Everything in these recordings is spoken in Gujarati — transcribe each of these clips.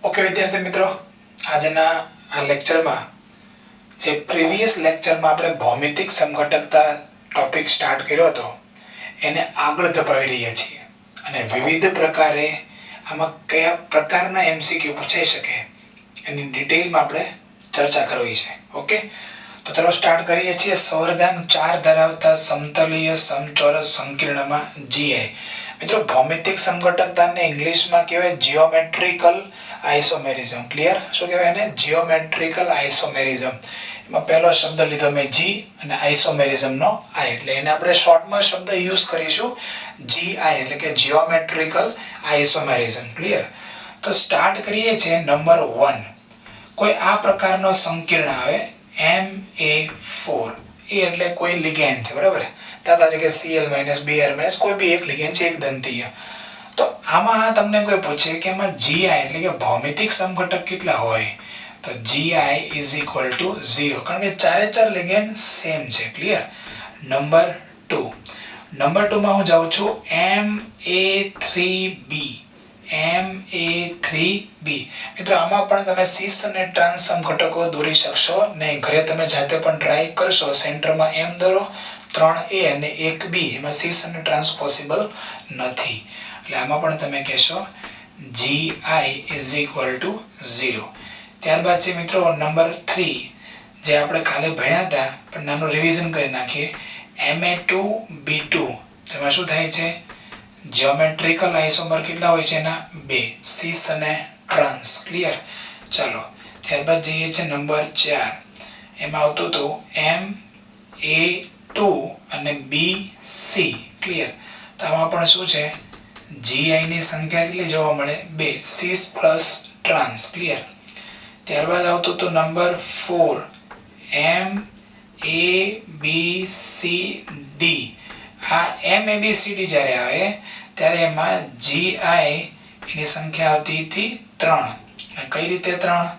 ओके विद्यार्थी मित्रों, આજના આ લેક્ચરમાં જે પ્રીવિયસ લેક્ચરમાં આપણે ભૌમિતિક સમઘટકતા ટોપિક સ્ટાર્ટ કર્યો હતો એને આગળ ધપાવી રહ્યા છીએ અને વિવિધ પ્રકારે આમાં કયા પ્રકારના એમસીક્યુ પૂછાઈ શકે એની ડિટેલમાં આપણે ચર્ચા કરવી છે. ઓકે, તો ચલો સ્ટાર્ટ કરીએ છીએ. સવર્ગાંક 4 ધરાવતા સમતલીય સમચોરસ સંકીર્ણમાં જીઆઈ. મિત્રો, ભૌમિતિક સમઘટકતાને ઇંગ્લિશમાં કહેવાય જીઓમેટ્રિકલ આઇસોમેરિઝમ. ક્લિયર? શું કહેવાય એને? જીઓમેટ્રિકલ આઇસોમેરિઝમ. એમાં પહેલો શબ્દ લીધો મેં જી અને આઇસોમેરિઝમ નો આઈ, એટલે એને આપણે શોર્ટમાં શબ્દ યુઝ કરીશું જીઆઈ, એટલે કે જીઓમેટ્રિકલ આઇસોમેરિઝમ. ક્લિયર? તો સ્ટાર્ટ કરીએ છીએ નંબર 1. કોઈ આ પ્રકારનો સંકીર્ણ આવે Ma4, એ એટલે કોઈ લિગેન્ડ છે, બરાબર? દાખલા તરીકે Cl- Br- કોઈ બી એક લિગેન્ડ છે, એક દંતીય. તો આમાં તમને કોઈ પૂછે કે એમાં GI એટલે કે ભૌમિતિક સમઘટક કેટલા હોય, તો GI is equal to 0, કારણ કે ચારે ચાર લિગેન્ડ સેમ છે. ક્લિયર? નંબર 2 માં હું જાઉં છું Ma3b. મિત્રો, આમાં પણ તમે સિસ અને ટ્રાન્સ સમઘટકો દોરી શકશો નહીં. ઘરે તમે જાતે પણ ટ્રાય કરશો. સેન્ટરમાં M દોરો, 3A અને 1B, એમાં સિસ અને ટ્રાન્સ પોસિબલ નથી. એટલે આમાં પણ તમે કહેશો GI is equal to 0. ત્યારબાદ છે મિત્રો નંબર 3, જે આપણે કાલે ભણ્યા હતા પણ નાનું રિવિઝન કરી નાખીએ. Ma2b2, તેમાં શું થાય છે? જીઓમેટ્રિકલ આઇસોમર કેટલા હોય છે એના? 2, સિસ અને ટ્રાન્સ. ક્લિયર? ચાલો ત્યારબાદ જઈએ છે નંબર 4. એમાં આવતું હતું Ma2 અને BC. ક્લિયર? તો આમાં પણ શું છે? GI ની સંખ્યા કેટલી જોવા મળે? 2, સિસ પ્લસ ટ્રાન્સ. ક્લિયર? ત્યારબાદ આવતું હતું નંબર 4, MABCD. આ MABCD જ્યારે આવે ત્યારે એમાં GI એની સંખ્યા આવતી હતી 3. કઈ રીતે 3?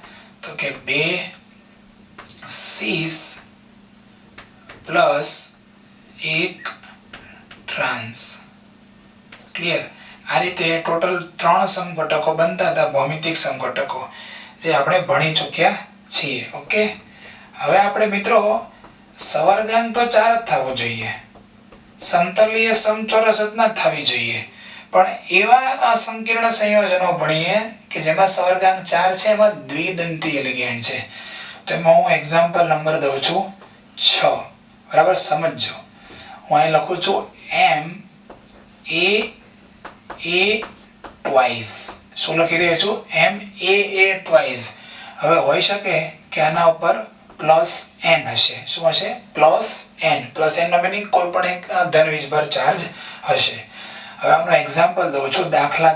તો કે 2 સિસ પ્લસ 1 ટ્રાન્સ. ક્લિયર? આ રીતે ટોટલ 3 સમઘટકો બનતા હતા, ભૌમિતિક સમઘટકો, જે આપણે ભણી ચૂક્યા છીએ. ઓકે, હવે આપણે મિત્રો સવર્ગાંક તો 4 જ થવો જોઈએ, સમતલીય સમચોરસ જ ના થવી જોઈએ, પણ એવા આ સંકીર્ણ સંયોજનો ભણીએ કે જેમાં સવર્ગાંક 4 છે, એમાં દ્વિદંતીય લિગેન્ડ છે. તો એમાં હું એક્ઝામ્પલ નંબર દઉં છું 6. બરાબર? સમજજો. હું અહીં લખું છું MAA ટ્વાઇસ. શું લખી રહ્યો છું? MAA twice. હવે હોઈ શકે કે આના ઉપર પ્લસ n હશે. શું હશે? Plus n. પ્લસ n નો મીનિંગ કોઈ પણ એક ધન વીજભાર ચાર્જ હશે. હવે આનો એક્ઝામ્પલ દઉં છું. દાખલા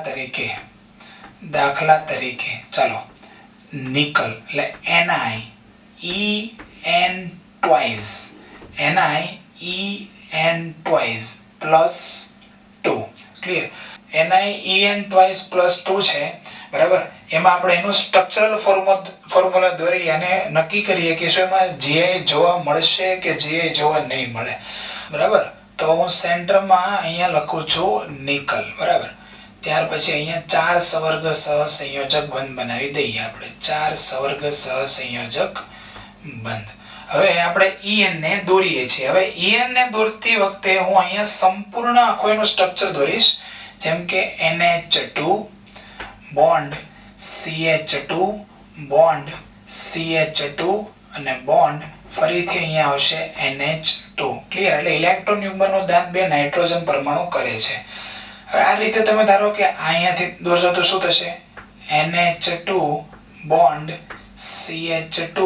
તરીકે ચાલો નિકલ, એટલે NiEn twice, NiEn twice plus 2. Clear? NiEn twice plus 2 છે, બરાબર? એમાં આપણે એનું સ્ટ્રક્ચરલ ફોર્મ્યુલા દોરી અને નક્કી કરીએ કે શું એમાં GI જોવા મળશે કે GI જોવા નહીં મળે. બરાબર? તો હું સેન્ટરમાં અહીંયા લખું છું નિકલ. બરાબર? ત્યાર પછી અહીંયા 4 સવર્ગ સહસંયોજક બંધ બનાવી દઈએ આપણે. 4 સવર્ગ સહસંયોજક બંધ. હવે આપણે EN ને દોરીએ છીએ. હવે EN ને દોરતી વખતે હું અહીંયા સંપૂર્ણ આખો એનું સ્ટ્રક્ચર દોરીશ, જેમ કે NH2 bond CH2 bond CH2 અને બોન્ડ ફરીથી અહીંયા આવશે NH2. ક્લિયર? એટલે ઇલેક્ટ્રોન યુગ્મનું દાન 2 નાઇટ્રોજન પરમાણુ કરે છે. હવે આ રીતે તમે ધારો કે અહીંયાથી દોરશો તો શું થશે? NH2 bond CH2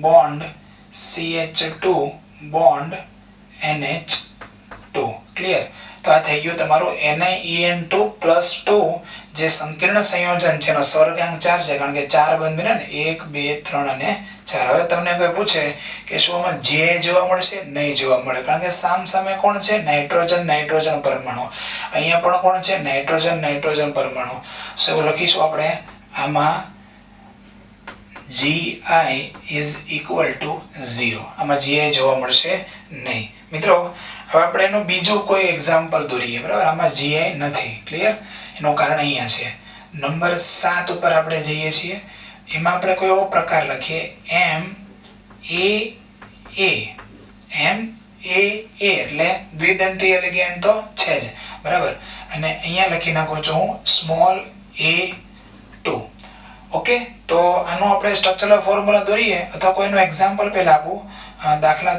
bond CH2 bond NH2. Clear? તો આ થઈ ગયું તમારું NiEn2 પ્લસ 2, જે સંકીર્ણ સંયોજન છે એનો સવર્ગાંક 4 છે, કારણ કે 4 બંધ બને ને, 1 2 3 અને 4. હવે તમને કોઈ પૂછે કે શું આમાં GI જોવા મળશે? નહીં જોવા મળે, કારણ કે સામે કોણ છે? નાઇટ્રોજન પરમાણુ. અહીંયા પણ કોણ છે? નાઇટ્રોજન પરમાણુ. સો એવું લખીશું આપણે આમાં GI is equal to 0. આમાં GI જોવા મળશે નહીં. મિત્રો, હવે આપણે એનું બીજું કોઈ એક્ઝામ્પલ દોરીએ. બરાબર? આમાં GI નથી. ક્લિયર? એનું કારણ અહીંયા છે. નંબર 7 ઉપર આપણે જઈએ છીએ. એમાં આપણે કોઈ એવો પ્રકાર લખીએ MAA એટલે દ્વિદંતીય લિગેન્ડ તો છે જ, બરાબર. અને અહીંયા લખી નાખું છું હું સ્મોલ a2. ઓકે, તો આનો આપણે સ્ટ્રક્ચરલ ફોર્મ્યુલા દોરીએ અથવા કોઈનો એક્ઝામ્પલ પહેલા આપું. દાખલા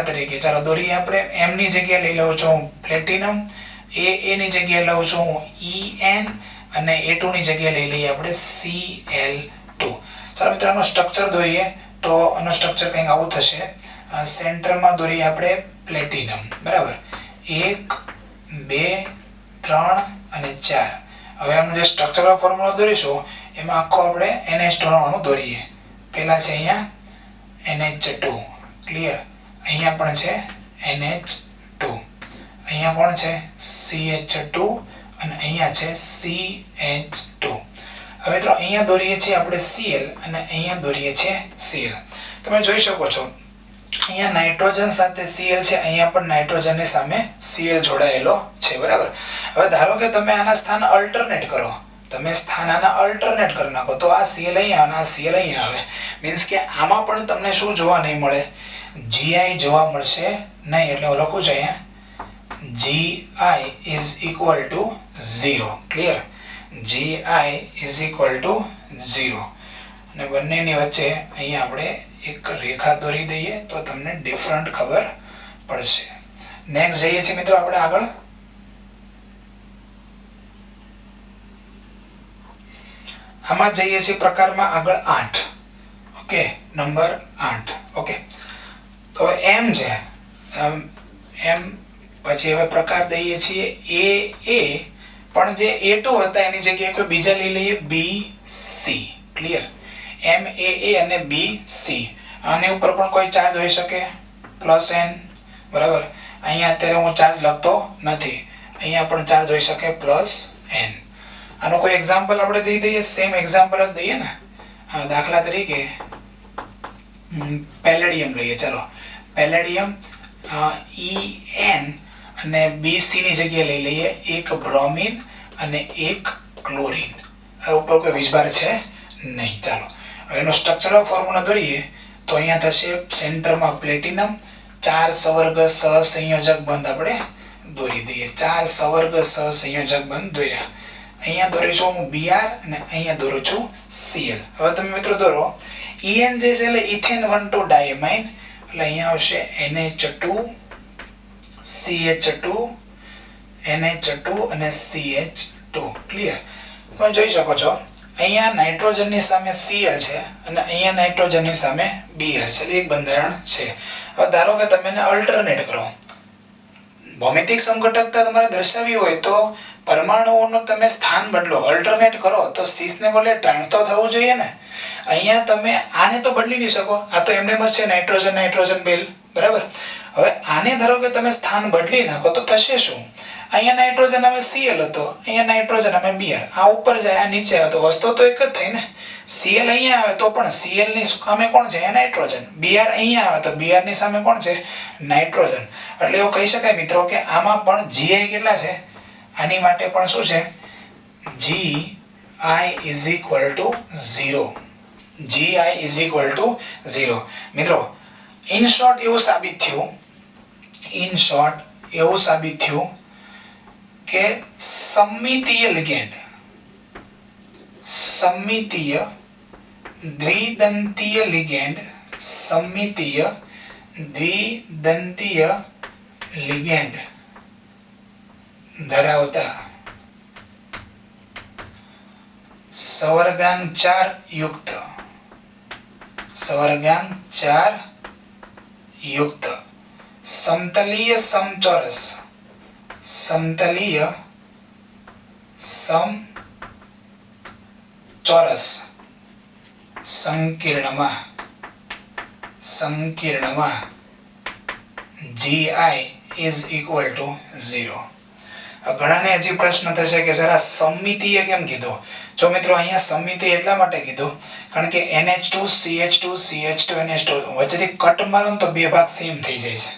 તરીકે ચાલો દોરીએ. આપણે M ની જગ્યાએ લઈ લઉં છું પ્લેટિનમ, AA ની જગ્યાએ લઉં છું EN અને A2 ની જગ્યાએ લઈ લઈએ આપણે Cl2. ચાલો મિત્રો આનો સ્ટ્રક્ચર દોરીએ તો આનો સ્ટ્રક્ચર કંઈક આવું થશે. સેન્ટરમાં દોરીએ આપણે પ્લેટિનમ, બરાબર. 1 2 3 અને 4. હવે આનું જે સ્ટ્રક્ચરલ ફોર્મ્યુલા દોરીશું એમાં આખો આપણે NH2 નો અણુ દોરીએ. પહેલા છે અહીંયા NH2, ક્લિયર. અહીંયા પણ છે NH2, અહીંયા કોણ છે CH2 અને અહીંયા છે CH2. હવે મિત્રો અહીંયા દોરીએ છીએ આપણે Cl અને અહીંયા દોરીએ છીએ Cl. તમે જોઈ શકો છો અહીંયા નાઇટ્રોજન સાથે Cl છે, અહીંયા પણ નાઇટ્રોજનની સામે Cl જોડાયેલો છે, બરાબર. હવે ધારો કે તમે આના સ્થાન અલ્ટરનેટ કરો, તમે સ્થાન આના અલ્ટરનેટ કરી નાખો તો આ Cl અહીંયા અને આ Cl અહીંયા આવે. મીન્સ કે આમાં પણ તમને શું જોવા નહીં મળે? Gi જોવા મળશે નહીં. એટલે હું લખું છું અહીંયા Gi is equal to 0, clear. Gi is equal to 0 અને બંનેની વચ્ચે અહીંયા આપણે એક રેખા દોરી દઈએ તો તમને ડિફરન્ટ ખબર પડશે. નેક્સ્ટ જઈએ છીએ મિત્રો આપણે આગળ. આમાં જઈએ છીએ પ્રકારમાં આગળ 8. Okay, number 8. ઓકે, તો M છે, M પછી હવે પ્રકાર દઈએ છીએ AA, પણ જે A2 હતા એની જગ્યાએ કોઈ બીજા લઈ લઈએ BC, ક્લિયર. MAA અને BC. આની ઉપર પણ કોઈ ચાર્જ હોઈ શકે +N, બરાબર. અહીંયા અત્યારે હું ચાર્જ લખતો નથી, અહીંયા પણ ચાર્જ હોઈ શકે +N. આનો કોઈ એક્ઝામ્પલ આપણે દઈ દઈએ, સેમ એક્ઝામ્પલ જ દઈએ ને. દાખલા તરીકે પેલેડિયમ લઈએ. ચલો પેલેડિયમ EN અને BC ની જગ્યાએ લઈ લઈએ એક બ્રોમિન અને એક ક્લોરીન. ઉપર કોઈ વીજભાર છે નહીં. ચાલો હવે એનો સ્ટ્રક્ચરલ ફોર્મ્યુલા દોરીએ તો અહીંયા થશે સેન્ટરમાં પ્લેટિનમ, 4 સવર્ગ સહસંયોજક બંધ આપણે દોરી દઈએ. 4 સવર્ગ સહસંયોજક બંધ દોર્યા. અહીંયા દોરું છું હું Br અને અહીંયા દોરું છું Cl. હવે તમે મિત્રો દોરો En જે છે એટલે ઇથેન 1,2 ડાયમાઇન, એટલે અહીંયા આવશે NH2 CH2 NH2 અને CH2, ક્લિયર. તમે જોઈ શકો છો અહીંયા નાઇટ્રોજનની સામે Cl છે અને અહીંયા નાઇટ્રોજનની સામે Br છે, એટલે એક બંધારણ છે. હવે ધારો કે તમે એને અલ્ટરનેટ કરો, ભૌમિતિક સમઘટકતા તમારે દર્શાવવી હોય તો પરમાણુઓનું તમે સ્થાન બદલો, અલ્ટરનેટ કરો તો સીસ ને બદલે ટ્રાન્સ તો થવું જોઈએ ને. અહીંયા તમે આને તો બદલી નહીં શકો, આ તો એમને જ છે નાઇટ્રોજન નાઇટ્રોજન બેલ, બરાબર. હવે આને ધારો કે તમે સ્થાન બદલી નાખો તો થશે શું? અહીંયા નાઇટ્રોજન અમે Cl હતો, અહીંયા નાઇટ્રોજન અમે Br. આ ઉપર જાય આ નીચે આવે તો વસ્તુ તો એક જ થઈ ને. Cl અહીંયા આવે તો પણ Cl ની સામે કોણ છે? નાઇટ્રોજન. Br અહીંયા આવે તો Br ની સામે કોણ છે? નાઇટ્રોજન. એટલે એવું કહી શકાય મિત્રો કે આમાં પણ Gi કેટલા છે? આની માટે પણ શું છે? Gi is equal to 0. Gi is equal to 0. મિત્રો ઇન શોર્ટ એવું સાબિત થયું કે સમમિતીય લિગેન્ડ, સમમિતીય દ્વિદંતીય લિગેન્ડ, સમમિતીય દ્વિદંતીય લિગેન્ડ ધરાવતા સવર્ગાંક 4 યુક્ત સમતલીય સમચોરસ સંકીર્ણમાં Gi is equal to 0. ઘણાને હજી પ્રશ્ન થશે કે સર આ સમમિતીય કેમ કીધું? જો મિત્રો અહીંયા સમમિતીય એટલા માટે કીધું કારણ કે NH2 CH2 CH2 NH2 વચ્ચેથી કટ મારો તો બે ભાગ સેમ થઈ જાય છે.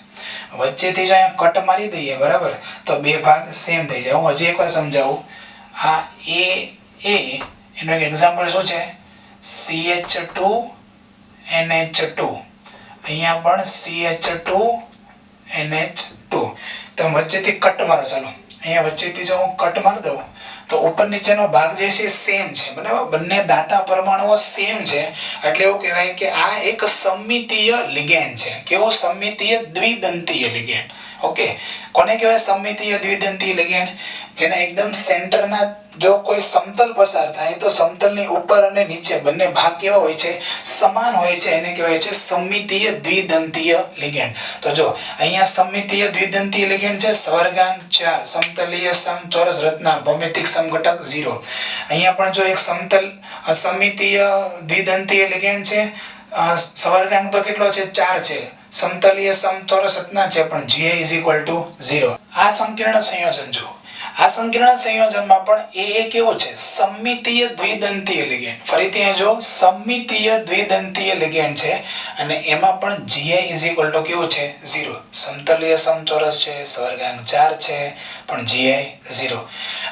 વચ્ચેથી જો અહીંયા કટ મારી દઈએ, બરાબર, તો બે ભાગ સેમ થઈ જાય. હું હજી એકવાર સમજાવું. આ એ એનું એક એક્ઝામ્પલ શું છે CH2 NH2 અહીંયા પણ CH2 NH2 તો વચ્ચેથી કટ મારો ચાલો અહીંયા વચ્ચેથી જો હું કટ મારી દઉં તો ઉપર નીચેનો ભાગ જે છે સેમ છે બરાબર બંને દાટા પરમાણુઓ સેમ છે એટલે એવું કહેવાય કે આ એક સમમિતીય લિગેન્ડ છે કેવો સમમિતીય દ્વિદંતીય લિગેન્ડ ઓકે કોને કહેવાય સમમિતીય દ્વિદંતીય લિગેન્ડ જેના એકદમ સેન્ટરના જો કોઈ સમતલ પસાર થાય તો સમતલની ઉપર અને નીચે બંને ભાગ કેવા હોય છે સમાન હોય છે એને કહેવાય છે સમમિતીય દ્વિદંતીય લિગેન્ડ તો જો અહીંયા સમમિતીય દ્વિદંતીય લિગેન્ડ છે સ્વર્ગાંક 4 સમતલીય સમચોરસ રચના ભૌમિતિક સમઘટક 0 અહીંયા પણ જો એક સમતલ સમમિતીય દ્વિદંતીય લિગેન્ડ છે સ્વર્ગાંક તો કેટલો છે 4 છે સમતલીય સમચોરસ રચના છે પણ gi 0 આ સંકીર્ણ સંયોજન જો આ સંકીર્ણ સંયોજનમાં પણ એ કેવો છે સમમિતીય દ્વિદંતીય લિગેન્ડ ફરીથી અહીં જો સમમિતીય દ્વિદંતીય લિગેન્ડ છે અને એમાં પણ gi કેવું છે 0 સમતલીય સમચોરસ છે સ્વર્ગાંક 4 છે પણ gi 0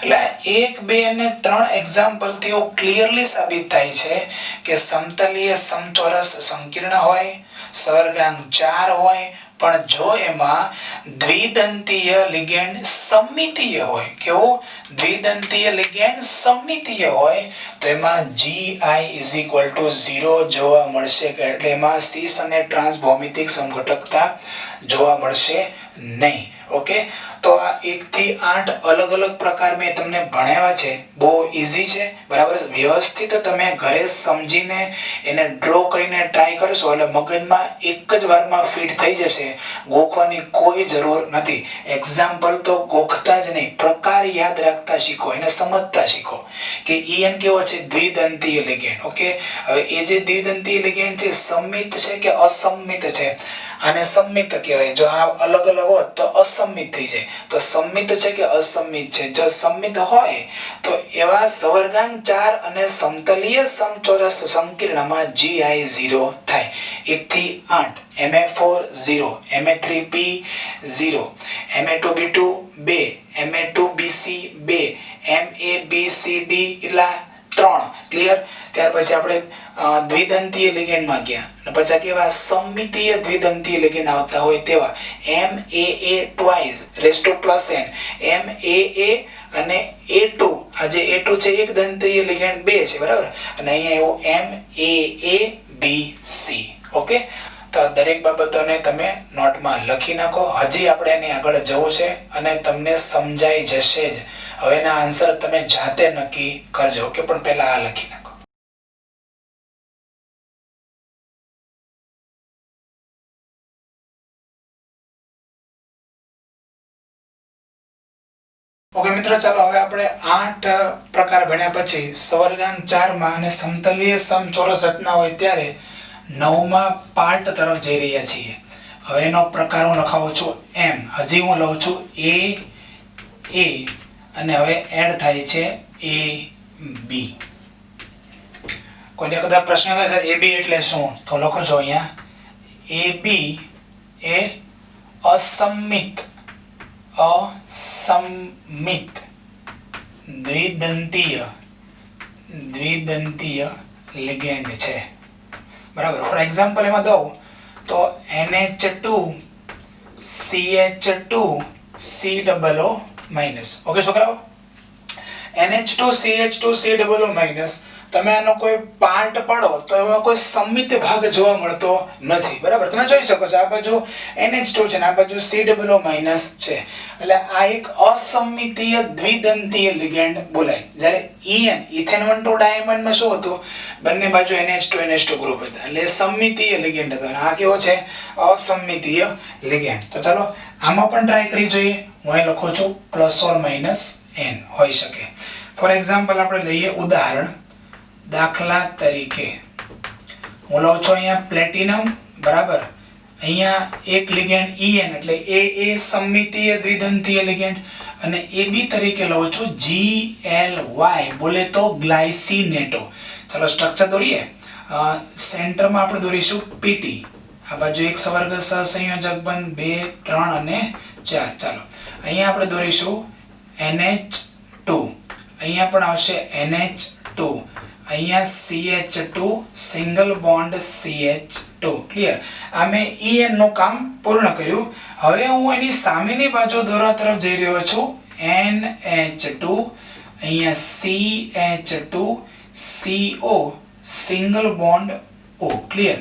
એટલે 1 2 અને 3 એક્ઝામ્પલ થી ક્લિયરલી સાબિત થાય છે કે સમતલીય સમચોરસ સંકીર્ણ હોય સ્વર્ગાંક 4 હોય પણ જો એમાં દ્વિદંતીય લિગેન્ડ સમમિતીય હોય કેવો દ્વિદંતીય લિગેન્ડ સમમિતીય હોય તો એમાં gi 0 જોવા મળશે એટલે એમાં સીસ અને ટ્રાન્સ ભૌમિતિક સમઘટકતા જોવા મળશે નહીં ઓકે તો આ 1 થી 8 અલગ અલગ પ્રકાર મેં તમને ભણાવ્યા છે બહુ ઈઝી છે બરાબર વ્યવસ્થિત તમે ઘરે સમજીને એને ડ્રો કરીને ટ્રાય કરશો એટલે મગજમાં એક જ વારમાં ફિટ થઈ જશે ગોખવાની કોઈ જરૂર નથી એક્ઝામ્પલ તો ગોખતા જ નહીં પ્રકાર યાદ રાખતા શીખો એને સમજતા શીખો કે en કેવો છે દ્વિદંતીય લિગેન્ડ ઓકે હવે એ જે દ્વિદંતીય લિગેન્ડ છે સમમિત છે કે અસમમિત છે આને સમમિત કહેવાય જો આ અલગ અલગ હોત તો અસમમિત થઈ જાય તો સમમિત છે કે અસમમિત છે જો સમમિત હોય તો એવા સ્વર્ગાંક 4 અને સમતલીય સમચોરસ સંકીર્ણમાં gi 0 થાય 1 થી 8 Ma4 0 Ma3p 0 Ma2b2 2 Ma2bc 2 Mabcd એટલા 3 ક્લિયર ત્યાર પછી આપણે દ્વિદંતીય લિગેન્ડમાં ગયા અને પછી કેવા સમમિતીય દ્વિદંતીય લિગેન્ડ આવતા હોય તેવા MAA twice raised to plus n MAA અને A2 આ જે A2 છે એક દંતીય લિગેન્ડ 2 છે બરાબર અને અહીંયા એવું MAABC ઓકે તો દરેક બાબતોને તમે નોટમાં લખી નાખો હજી આપણે એની આગળ જવું છે અને તમને સમજાઈ જશે જ હવેના આન્સર તમે જાતે નક્કી કરજો કે પણ પહેલા આ લખી નાખો ઓકે મિત્રો ચાલો હવે આપણે 8 પ્રકાર ભણ્યા પછી સ્વર્ગાંક 4 માં અને સમતલીય સમચોરસ રચના હોય ત્યારે 9મા પાર્ટ તરફ જઈ રહ્યા છીએ હવે એનો પ્રકાર હું લખાવું છું m હજી હું લઉં છું a અને હવે એડ થાય છે ab કોઈને કદાચ પ્રશ્ન થાય સર ab એટલે શું તો લખો છો અહીંયા ab એ અસમમિત દ્વિદંતીય લિગેન્ડ છે બરાબર ફોર એક્ઝામ્પલ એમાં દઉં તો NH2 CH2 COO minus okay છોકરાઓ NH2 CH2 COO માઈનસ તમે આનો કોઈ પાર્ટ પાડો તો એમાં કોઈ સમમિત ભાગ જોવા મળતો નથી બરાબર તમે જોઈ શકો છો આ બાજુ NH2 છે ને આ બાજુ COO માઈનસ છે એટલે આ એક અસમમિતીય દ્વિદંતીય લિગેન્ડ બોલાય જ્યારે EN ઇથેન 1 2 ડાયમંડ માં શું હતું બંને બાજુ NH2 ગ્રુપ હતા એટલે સમમિતીય લિગેન્ડ હતો અને આ કેવો છે અસમમિતીય લિગેન્ડ તો ચાલો આમાં પણ ટ્રાય કરી જોઈએ હું અહીં લખું છું +or - n હોઈ શકે ફોર એક્ઝામ્પલ આપણે લઈએ ઉદાહરણ દાખલા તરીકે હું લઉં છું અહીંયા પ્લેટિનમ બરાબર અહીંયા એક લિગેન્ડ En એટલે એ સમમિતીય દ્વિદંતીય લિગેન્ડ અને AB તરીકે લઉં છું GLY બોલે તો ગ્લાયસિનેટો ચલો સ્ટ્રક્ચર દોરીએ સેન્ટરમાં આપણે દોરીશું PT આ બાજુ એક સવર્ગ સહસંયોજક બંધ 2 3 અને 4 ચાલો અહીંયા આપણે દોરીશું NH2 અહીંયા પણ આવશે NH2, અહીંયા CH2 single bond CH2. Clear? આ મેં En નું કામ પૂર્ણ કર્યું. હવે હું એની સામેની બાજુ દોરવા તરફ જઈ રહ્યો છું. NH2, અહીંયા CH2 CO single bond O. Clear?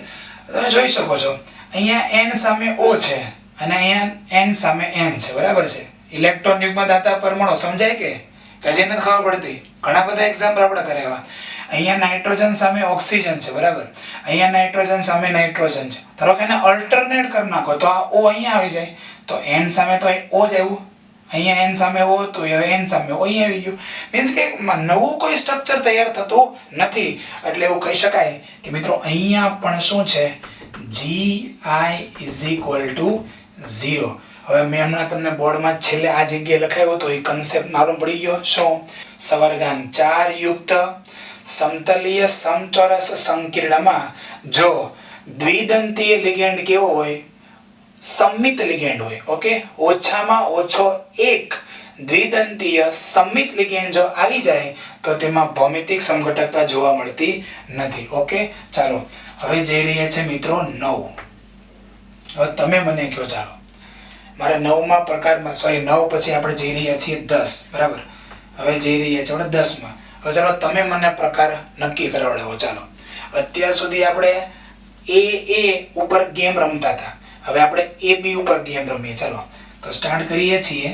તમે જોઈ શકો છો અહીંયા N સામે O છે અને અહીંયા N સામે M છે. બરાબર છે? ઇલેક્ટ્રોન યુગ્મ દાતા પરમાણુ સમજાય કે હજી નથી ખબર પડતી? ઘણા બધા એક્ઝામ્પલ આપણે કરાવ્યા. અહીંયા નાઇટ્રોજન સામે ઓક્સિજન છે. બરાબર? અહીંયા નાઇટ્રોજન સામે નાઇટ્રોજન છે. ધારો કે એને અલ્ટરનેટ કરી નાખો તો આ O અહીંયા આવી જાય, તો N સામે તો O જ આવ્યું, અહીંયા N સામે O હતું, હવે N સામે O અહીં આવી ગયું. મીન્સ કે નવું કોઈ સ્ટ્રક્ચર તૈયાર થતું નથી. એટલે એવું કહી શકાય કે મિત્રો અહીંયા પણ શું છે, Gi = 0. હવે મેં હમણાં તમને બોર્ડમાં છેલ્લે આ જગ્યાએ લખાયું હતું, એ કન્સેપ્ટ માલુમ પડી ગયો. શું? સવર્ગાંક 4 યુક્ત સમતલીય સમચોરસ સંકીર્ણમાં જો દ્વિદંતીય લિગેન્ડ કેવો હોય, સમમિત લિગેન્ડ હોય. ઓકે, ઓછામાં ઓછો એક દ્વિદંતીય સમમિત લિગેન્ડ જો આવી જાય તો તેમાં ભૌમિતિક સમઘટકતા જોવા મળતી નથી. ઓકે, ચાલો હવે જઈ રહ્યા છે મિત્રો 9. હવે તમે મને કહો, ચાલો મારે 9માં પ્રકારમાં, સોરી 9 પછી આપણે જઈ રહ્યા છીએ 10. બરાબર? હવે જઈ રહ્યા છીએ આપણે 10માં. હવે ચાલો તમે મને પ્રકાર નક્કી કરાવડાવો. ચાલો, અત્યાર સુધી આપણે A ઉપર ગેમ રમતા હતા, હવે આપણે AB ઉપર ગેમ રમીએ. ચાલો તો સ્ટાર્ટ કરીએ છીએ.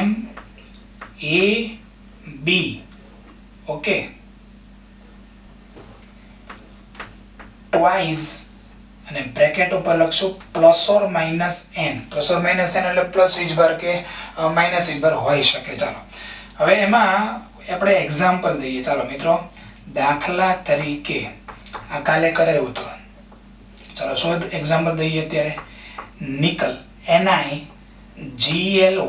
MAB. ઓકે, ટ્વાઇસ અને બ્રેકેટ ઉપર લખશું +or -n. +or -n એટલે પ્લસ વીજભાર કે માઇનસ વીજભાર હોઈ શકે. ચાલો હવે એમાં આપણે એક્ઝામ્પલ દઈએ. ચાલો મિત્રો, દાખલા તરીકે આ કાલે કરાયું હતું. ચાલો શું એક્ઝામ્પલ દઈએ અત્યારે? Nickel NiGly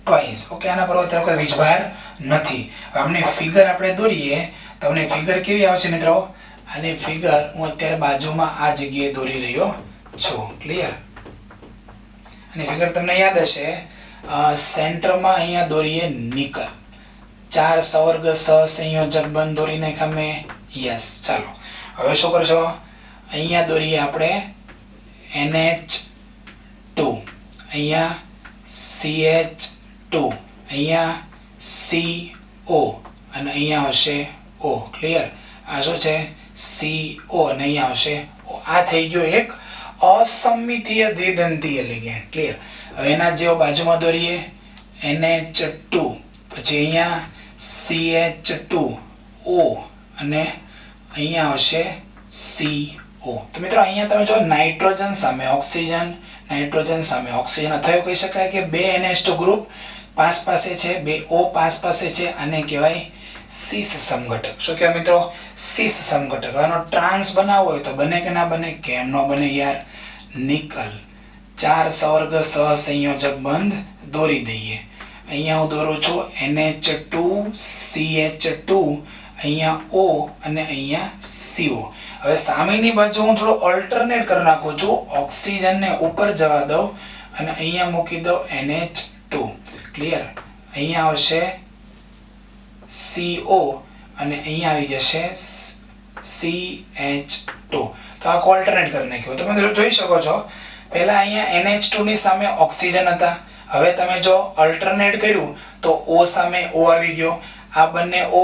twice. ઓકે, આના પર અત્યારે કોઈ વીજભાર નથી. આમને ફિગર આપણે દોરીએ, તમને ફિગર કેવી આવશે મિત્રો? અને ફિગર હું અત્યારે બાજુમાં આ જગ્યાએ દોરી રહ્યો છું. ક્લિયર? અને ફિગર તમને યાદ હશે, સેન્ટરમાં અહીંયા દોરીએ નિકલ, 4 સવર્ગ સહસંયોજક બંધ દોરી નાખ્યા મેં. યસ. ચાલો હવે શું કરશો? અહીંયા દોરીએ આપણે NH2, અહીંયા CH2, અહીંયા CO અને અહીંયા આવશે O. ક્લિયર? આ શું છે? CO અને અહીંયા આવશે O. આ થઈ ગયો એક અસમિતીય દ્વિદંતીય લિગેન્ડ. ક્લિયર? હવે એના જેવો બાજુમાં દોરીએ NH2, પછી અહીંયા CH2O અને અહીંયા આવશે CO. તો મિત્રો અહીંયા તમે જો નાઇટ્રોજન સામે ઓક્સિજન, નાઇટ્રોજન સામે ઓક્સિજન થયો કહી શકાય કે બે NH2 ગ્રુપ પાસ પાસે છે, બે O પાસ પાસે છે, આને કહેવાય સીસ સમઘટક. શું કહેવાય મિત્રો? સીસ સમઘટક. આનો ટ્રાન્સ બનાવવો હોય તો બને કે ના બને? કેમ ન બને યાર? નિકલ 4 સવર્ગ સહસંયોજક બંધ દોરી દઈએ. અહીંયા હું દોરું છું NH2 CH2, અહીંયા O અને અહીંયા CO. હવે સામેની બાજુ હું થોડો ઓલ્ટરનેટ કરી નાખું છું, ઓક્સિજનને ઉપર જવા દઉં અને અહીંયા મૂકી દઉં NH2. ક્લિયર? અહીંયા આવશે CO અને અહીંયા આવી જશે CH2. તો આ ઓલ્ટરનેટ કરી નાખ્યો. તમે જોઈ શકો છો, પહેલા અહીંયા NH2 ની સામે ઓક્સિજન હતા, હવે તમે જો અલ્ટરનેટ કર્યું તો O સામે O આવી ગયો. આ બંને O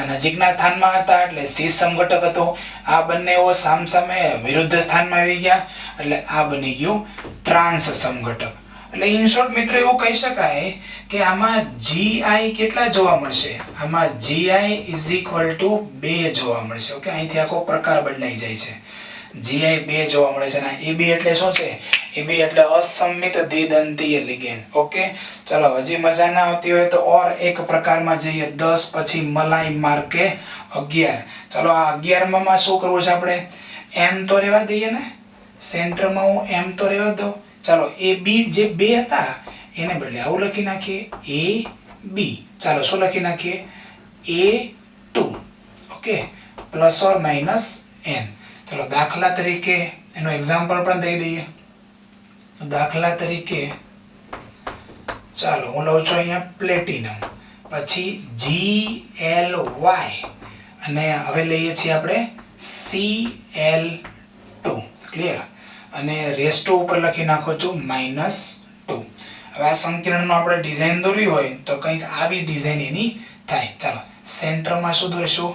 નજીકના સ્થાનમાં હતા એટલે સીસ સમઘટક હતો. આ બંને O સામસામે વિરુદ્ધ સ્થાનમાં આવી ગયા એટલે આ બની ગયું ટ્રાન્સ સમઘટક. એટલે ઇન શોર્ટ મિત્રો એવું કહી શકાય કે આમાં Gi કેટલા જોવા મળશે? આમાં Gi = 2 જોવા મળશે. ઓકે, અહીંથી આખો પ્રકાર બદલાઈ જાય છે. Gi 2 જોવા મળે છે. અને AB એટલે શું છે? AB એટલે અસમિત દ્વિદંતીય લિગેન્ડ. ઓકે, ચલો હજી મજા ના આવતી હોય તો ઓર એક પ્રકારમાં જઈએ. 10 પછી મલાઈ માર્કે 11. ચલો આ 11 માં શું કરવું છે આપણે? M તો રહેવા દઈએ ને, સેન્ટરમાં હું M તો રહેવા દઉં. ચાલો AB જે 2 હતા એને બદલે આવું લખી નાખીએ AB. ચાલો શું લખી નાખીએ? A2. Okay, +or -n. ચલો દાખલા તરીકે એનો એક્ઝામ્પલ પણ દઈ દઈએ. દાખલા તરીકે ચાલો હું લઉં છું અહીંયા પ્લેટિનમ, પછી GLY અને હવે લઈએ છીએ આપણે Cl2, ક્લિયર, અને રેસ્ટો ઉપર લખી નાખો છું -2. હવે આ સંકીર્ણનો આપણે ડિઝાઇન દોરવી હોય તો કંઈક આવી ડિઝાઇન એની થાય. ચાલો સેન્ટરમાં શું દોરશું?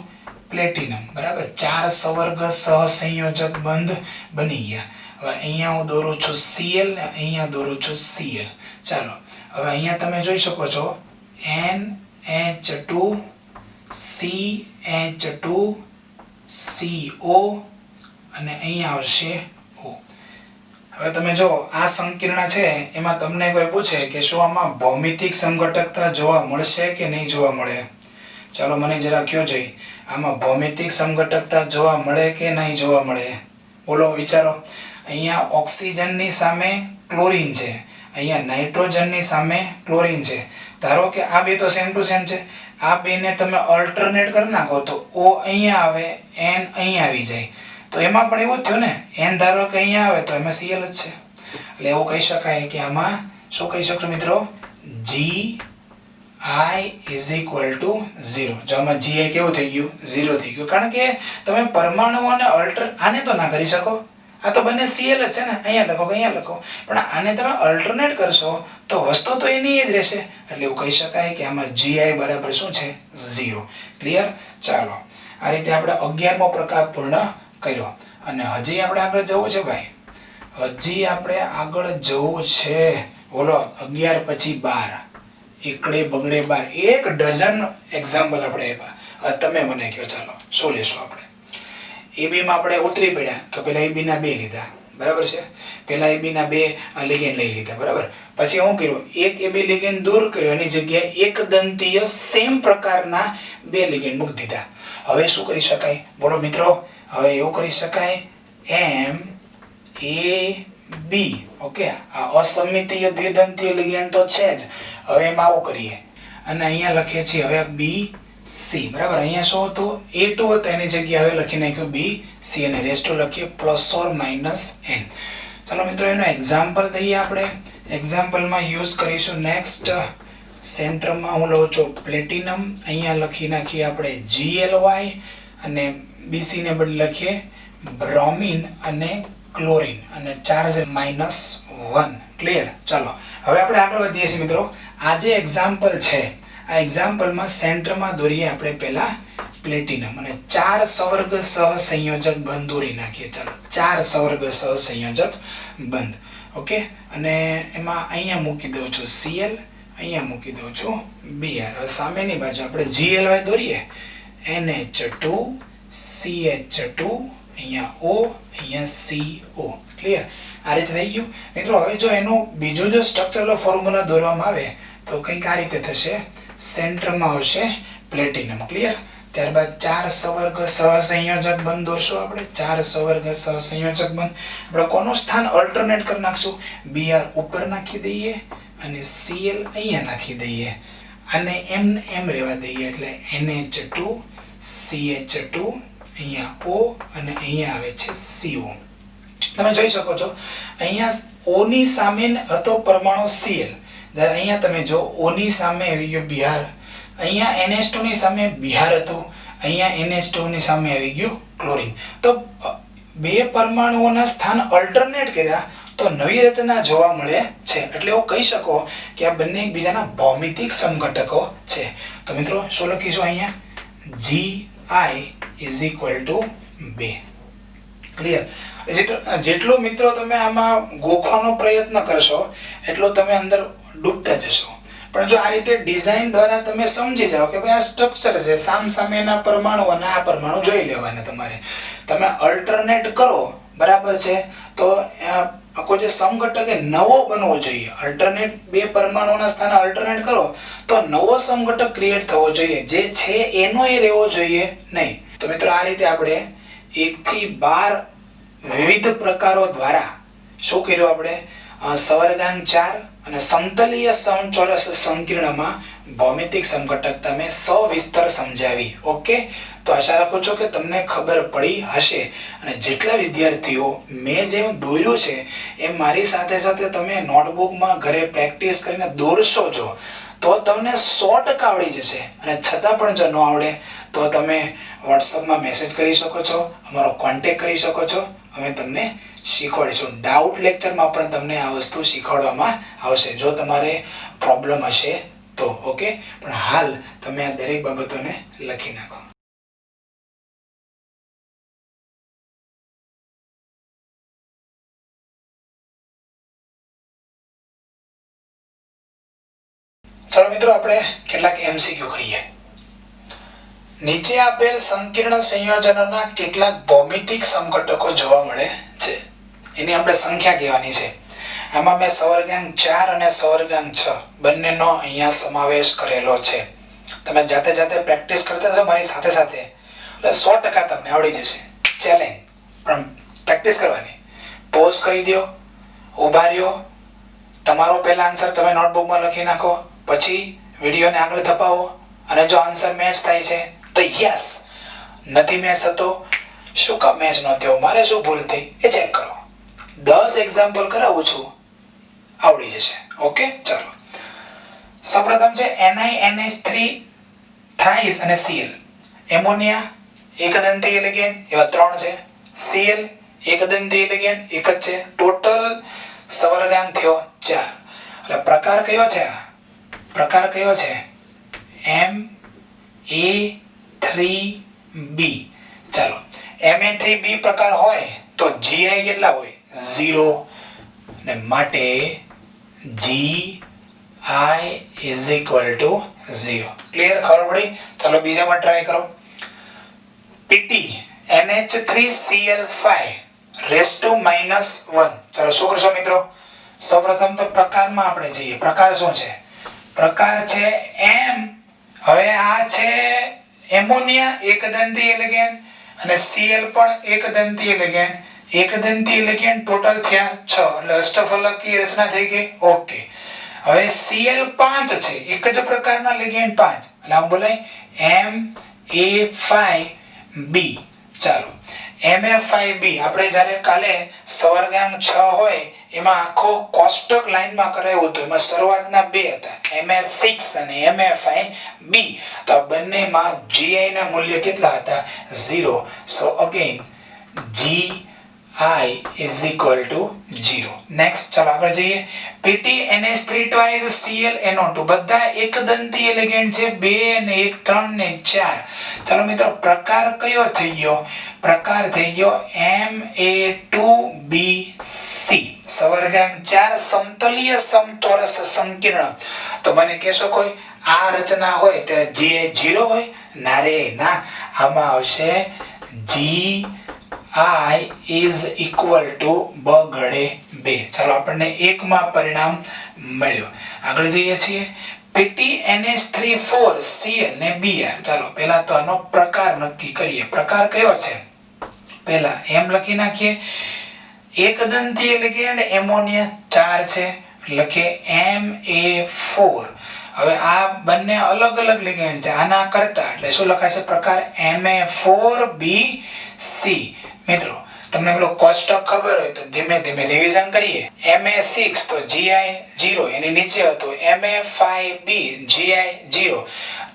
પ્લેટિનમ, બરાબર. 4 સવર્ગ સહસંયોજક બંધ બની ગયા. હવે અહીંયા હું દોરું છું Cl ને અહીંયા દોરું છું Cl. ચાલો હવે અહીંયા તમે જોઈ શકો છો NH2 CH2 CO અને અહીંયા આવશે O. હવે તમે જો આ સંકીર્ણ છે એમાં તમને કોઈ પૂછે કે શું આમાં ભૌમિતિક સંઘટકતા જોવા મળશે કે નહીં જોવા મળે? ચાલો મને જરા કયો જોઈ, આમાં ભૌમિતિક સંઘટકતા જોવા મળે કે નહીં જોવા મળે? બોલો, વિચારો. અહીંયા ઓક્સિજનની સામે ક્લોરીન છે, અહીંયા નાઇટ્રોજનની સામે ક્લોરીન છે. ધારો કે આ બે તો સેમ ટુ સેમ છે, આ બેને તમે ઓલ્ટરનેટ કરી નાખો તો O અહીંયા આવે, N અહીંયા આવી જાય. તો એમાં પણ એવું જ થયું ને, N ધારો કે અહીંયા આવે તો એમાં Cl જ છે. એટલે એવું કહી શકાય કે આમાં શું કહી શકશો મિત્રો? Gi is equal to 0. જો આમાં Gi કેવું થઈ ગયું? 0 થઈ ગયું. કારણ કે તમે પરમાણુઓને આને તો ના કરી શકો, આ તો બંને Cl જ છે ને, અહીંયા લખો કે અહીંયા લખો, પણ આને તમે અલ્ટરનેટ કરશો તો વસ્તુ તો એની જ રહેશે. એટલે એવું કહી શકાય કે આમાં Gi બરાબર શું છે? 0. ક્લિયર? ચાલો આ રીતે આપણે 11મો પ્રકાર પૂર્ણ કર્યો અને હજી આપણે આગળ જવું છે ભાઈ, હજી આપણે આગળ જવું છે. બોલો, 11 પછી 12, એકડે બગડે 12, 1 ડઝન એક્ઝામ્પલ આપણે આપ્યા. તમે મને કહો, ચાલો શું લેશું આપણે? AB માં આપણે ઉતરી પડ્યા તો પેલા AB ના 2 લીધા, બરાબર છે. પેલા AB ના 2 લિગેન્ડ લઈ લીધા, બરાબર. પછી શું કર્યું? એક AB લિગેન્ડ દૂર કર્યો, એની જગ્યાએ એક દંતીય સેમ પ્રકારના 2 લિગેન્ડ મૂકી દીધા. હવે શું કરી શકાય? બોલો મિત્રો, હવે એવું કરી શકાય MAB. ઓકે, આ અસમિતીય દ્વિદંતીય લિગેન્ડ તો છે જ. હવે એમાં આવું કરીએ અને અહીંયા લખીએ છીએ હવે BC, બરાબર. અહીંયા શું હતું? A2 હતું, એની જગ્યાએ હવે લખી નાખ્યું BC અને રેસ્ટો લખીએ ±n. ચાલો મિત્રો એનો એક્ઝામ્પલ દઈએ આપણે. એક્ઝામ્પલમાં યુઝ કરીશું નેક્સ્ટ. સેન્ટરમાં હું લઉં છું પ્લેટિનમ, અહીંયા લખી નાખીએ આપણે GLY અને BC ને બદલે લખીએ બ્રોમિન અને ક્લોરીન અને ચાર્જ -1. ક્લિયર? ચાલો હવે આપણે આગળ વધીએ છીએ મિત્રો. આ જે એક્ઝામ્પલ છે આ એક્ઝામ્પલમાં સેન્ટરમાં દોરીએ આપણે પહેલા પ્લેટિનમ અને 4 સવર્ગ સહસંયોજક બંધ દોરી નાખીએ. ચાલો 4 સવર્ગ સહસંયોજક બંધ. ઓકે, અને એમાં અહીંયા મૂકી દઉં છું Cl, અહીંયા મૂકી દઉં છું Br. હવે સામેની બાજુ આપણે GLY દોરીએ, NH2 CH2, અહીંયા O, અહીંયા CO. ક્લિયર? આ રીતે થઈ ગયું મિત્રો. હવે જો એનું બીજું જો સ્ટ્રક્ચરલ ફોર્મ્યુલા દોરવામાં આવે તો કંઈક આ રીતે થશે. સેન્ટરમાં આવશે પ્લેટિનમ. ક્લિયર? ત્યારબાદ 4 સવર્ગ સહસંયોજક બંધ દોરશું આપણે. 4 સવર્ગ સહસંયોજક બંધ આપણે કોનું સ્થાન અલ્ટરનેટ કરી નાખશું? Br ઉપર નાખી દઈએ અને Cl અહીંયા નાખી દઈએ, અને એમ રહેવા દઈએ. એટલે NH2 CH2, અહીંયા O અને અહીંયા આવે છે CO. તમે જોઈ શકો છો અહીંયા O ની સામે હતો પરમાણુ Cl, જ્યારે અહીંયા તમે જો O ની સામે આવી ગયો Br, અહીંયા NH2 ની સામે Br હતું, અહીંયા NH2 ની સામે આવી ગયું ક્લોરીન. તો બે પરમાણુઓના સ્થાન અલ્ટરનેટ કર્યા તો નવી રચના જોવા મળે છે. એટલે એવું કહી શકો કે આ બંને એકબીજાના ભૌમિતિક સમઘટકો છે. તો મિત્રો શું લખીશું અહીંયા? Gi is equal to 2. Clear? જેટલો મિત્રો તમે આમાં ગોખવાનો પ્રયત્ન કરશો એટલો તમે અંદર ડૂબતા જશો. પણ જો આ રીતે ડિઝાઇન દ્વારા તમે સમજી જાઓ કે ભાઈ આ સ્ટ્રક્ચર છે, સામસામેના પરમાણુ અને આ પરમાણુ જોઈ લેવાના, તમારે તમે અલ્ટરનેટ કરો, બરાબર છે. તો આખો જે સમઘટક એ નવો બનવો જોઈએ. અલ્ટરનેટ બે પરમાણુના સ્થાને અલ્ટરનેટ કરો તો નવો સમઘટક ક્રિએટ થવો જોઈએ, જે છે એનો એ રહેવો જોઈએ નહીં. તો મિત્રો આ રીતે આપણે 1 થી 12 વિવિધ પ્રકારો દ્વારા શું કર્યું? આપણે સવર્ગાંક 4 અને સમતલીય સમચોરસ સંકીર્ણમાં ભૌમિતિક સમઘટક તમે સવિસ્તર સમજાવી. ઓકે, તો આશા રાખું છું કે તમને ખબર પડી હશે. અને જેટલા વિદ્યાર્થીઓ મેં જેમ દોર્યું છે એમ મારી સાથે સાથે તમે નોટબુકમાં ઘરે પ્રેક્ટિસ કરીને દોરશો જો તો તમને 100% આવડી જશે. અને છતાં પણ જો ન આવડે તો તમે વોટ્સઅપમાં મેસેજ કરી શકો છો, અમારો કોન્ટેક્ટ કરી શકો છો, અમે તમને શીખવાડીશું. ડાઉટ લેક્ચરમાં પણ તમને આ વસ્તુ શીખવાડવામાં આવશે જો તમારે પ્રોબ્લેમ હશે તો. ઓકે, પણ હાલ તમે આ દરેક બાબતોને લખી નાખો. ચાલો મિત્રો, આપણે કેટલાક MCQ કરીએ. નીચે આપેલ સંકીર્ણ સંયોજનોના કેટલાક ભૌમિતિક સમઘટકો જોવા મળે છે. એની આપણે સંખ્યા કહેવાની છે. આમાં મેં સવર્ગાંક 4 અને સવર્ગાંક 6 બંનેનો અહીંયા સમાવેશ કરેલો છે. તમે જાતે જાતે પ્રેક્ટિસ કરતા જાઓ મારી સાથે સાથે, એટલે 100% તમને આવડી જશે. ચેલેન્જ, પણ પ્રેક્ટિસ કરવાની. પોઝ કરી દો, ઊભા રહ્યો, તમારો પહેલા આન્સર તમે નોટબુકમાં લખી નાખો, પછી વિડીયોને આગળ ધપાવો, અને જો આન્સર મેચ થાય છે તો યસ, નથી મેચ થતો શું કામ મેચ ન થયો, મારે શું ભૂલ થઈ એ ચેક કરો. 10 એક્ઝામ્પલ કરાવું છું, આવડી જશે. ઓકે, ચાલો. સૌપ્રથમ છે NiNH3 થ્રાઇસ અને Cl. એમોનિયા એકદંતી એલિગેન્ટ એવા 3 છે. Cl એકદંતી એલિગેન્ટ એક જ છે. ટોટલ સવર્ગાંક થયો 4. એટલે પ્રકાર કયો છે? પ્રકાર કયો છે? Ma3b. ચાલો, Ma3b પ્રકાર હોય તો Gi કેટલા હોય? 0. ને માટે Gi = 0. ક્લિયર? ખબર પડી? ચાલો બીજામાં ટ્રાય કરો. Pt NH3Cl5 (-1). ચાલો શું કરશો મિત્રો? સૌપ્રથમ તો પ્રકારમાં આપણે જઈએ. પ્રકાર શું છે? પ્રકાર છે M. હવે આ છે એમોનિયા એકદંતી એલિગેન્ટ અને Cl પણ એકદંતી એલિગેન્ટ. એકદંતી એલિગેન્ટ ટોટલ થયા 6, એટલે અષ્ટફલકી રચના થઈ ગઈ. ઓકે, હવે Cl5 છે, એક જ પ્રકારના લિગેન્ડ 5, એટલે આમ બોલાય Ma5b. ચાલો, Ma5b આપણે જ્યારે કાલે સવર્ગાંક 6 હોય એમાં આખો કોષ્ટક લાઈનમાં કરાવ્યું હતું. એમાં શરૂઆતના 2 હતા, Ma6 અને Ma5b. તો બંનેમાં Gi ના મૂલ્ય કેટલા હતા? 0. સો અગેન Gi = 0. નેક્સ્ટ, ચાલો આગળ જઈએ. Pt NH3 twice Cl NO2 બધા એકદંતી એલિગેન્ટ છે. 2 અને 1 3 ને 4. ચાલો મિત્રો, પ્રકાર કયો થઈ ગયો? પ્રકાર થઈ ગયો Ma2bC. સવર્ગાંક 4 સમતલીય સમચોરસ સંકીર્ણ. તો મને કહેશો કોઈ આ રચના હોય ત્યારે Gi 0 હોય? ના રે ના, આમાં આવશે Gi = 2. ચાલો, આપણને 1 માં પરિણામ મળ્યું. આગળ જઈએ છીએ. Pt NH3 4 Cl ને Br. ચાલો પહેલા તો આનો પ્રકાર નક્કી કરીએ. પ્રકાર કયો છે? પહેલા એમ લખી નાખીએ. એકદંતી એલિગેન્ટ એમોનિયા 4 છે, લખીએ Ma4. હવે આ બંને અલગ અલગ લિગેન્ડ છે આના કરતા, એટલે શું લખાશે? પ્રકાર Ma4bC. મિત્રો, તમને પેલો કોષ્ટક ખબર હોય તો ધીમે ધીમે રિવિઝન કરીએ. Ma6 તો Gi 0, એની નીચે હતું Ma5b Gi 0,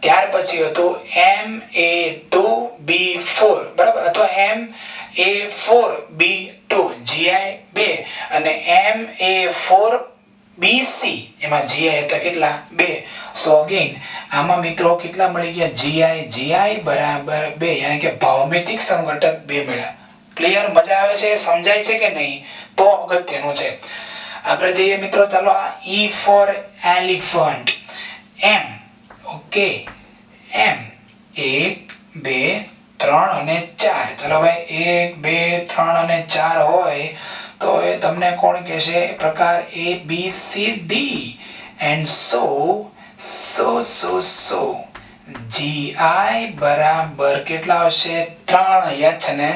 ત્યાર પછી હતું Ma2b4, બરાબર, અથવા Ma4b2 Gi 2 અને Ma4bC એમાં Gi હતા કેટલા? 2. સો અગેન આમાં મિત્રો કેટલા મળી ગયા? Gi = 2, યાની કે ભૌમિતિક સમઘટક 2 મળ્યા. ક્લિયર? મજા આવે છે? સમજાય છે કે નહીં? તો અગત્યનું છે. આગળ જઈએ મિત્રો. ચાલો, આ E for elephant M. Okay, M 1 2 3 અને 4. ચાલો ભાઈ, 1 2 3 અને 4 હોય તો એ તમને કોણ કહેશે? પ્રકાર ABCD. and so Gi બરાબર કેટલા આવશે? 3. યાદ છે ને?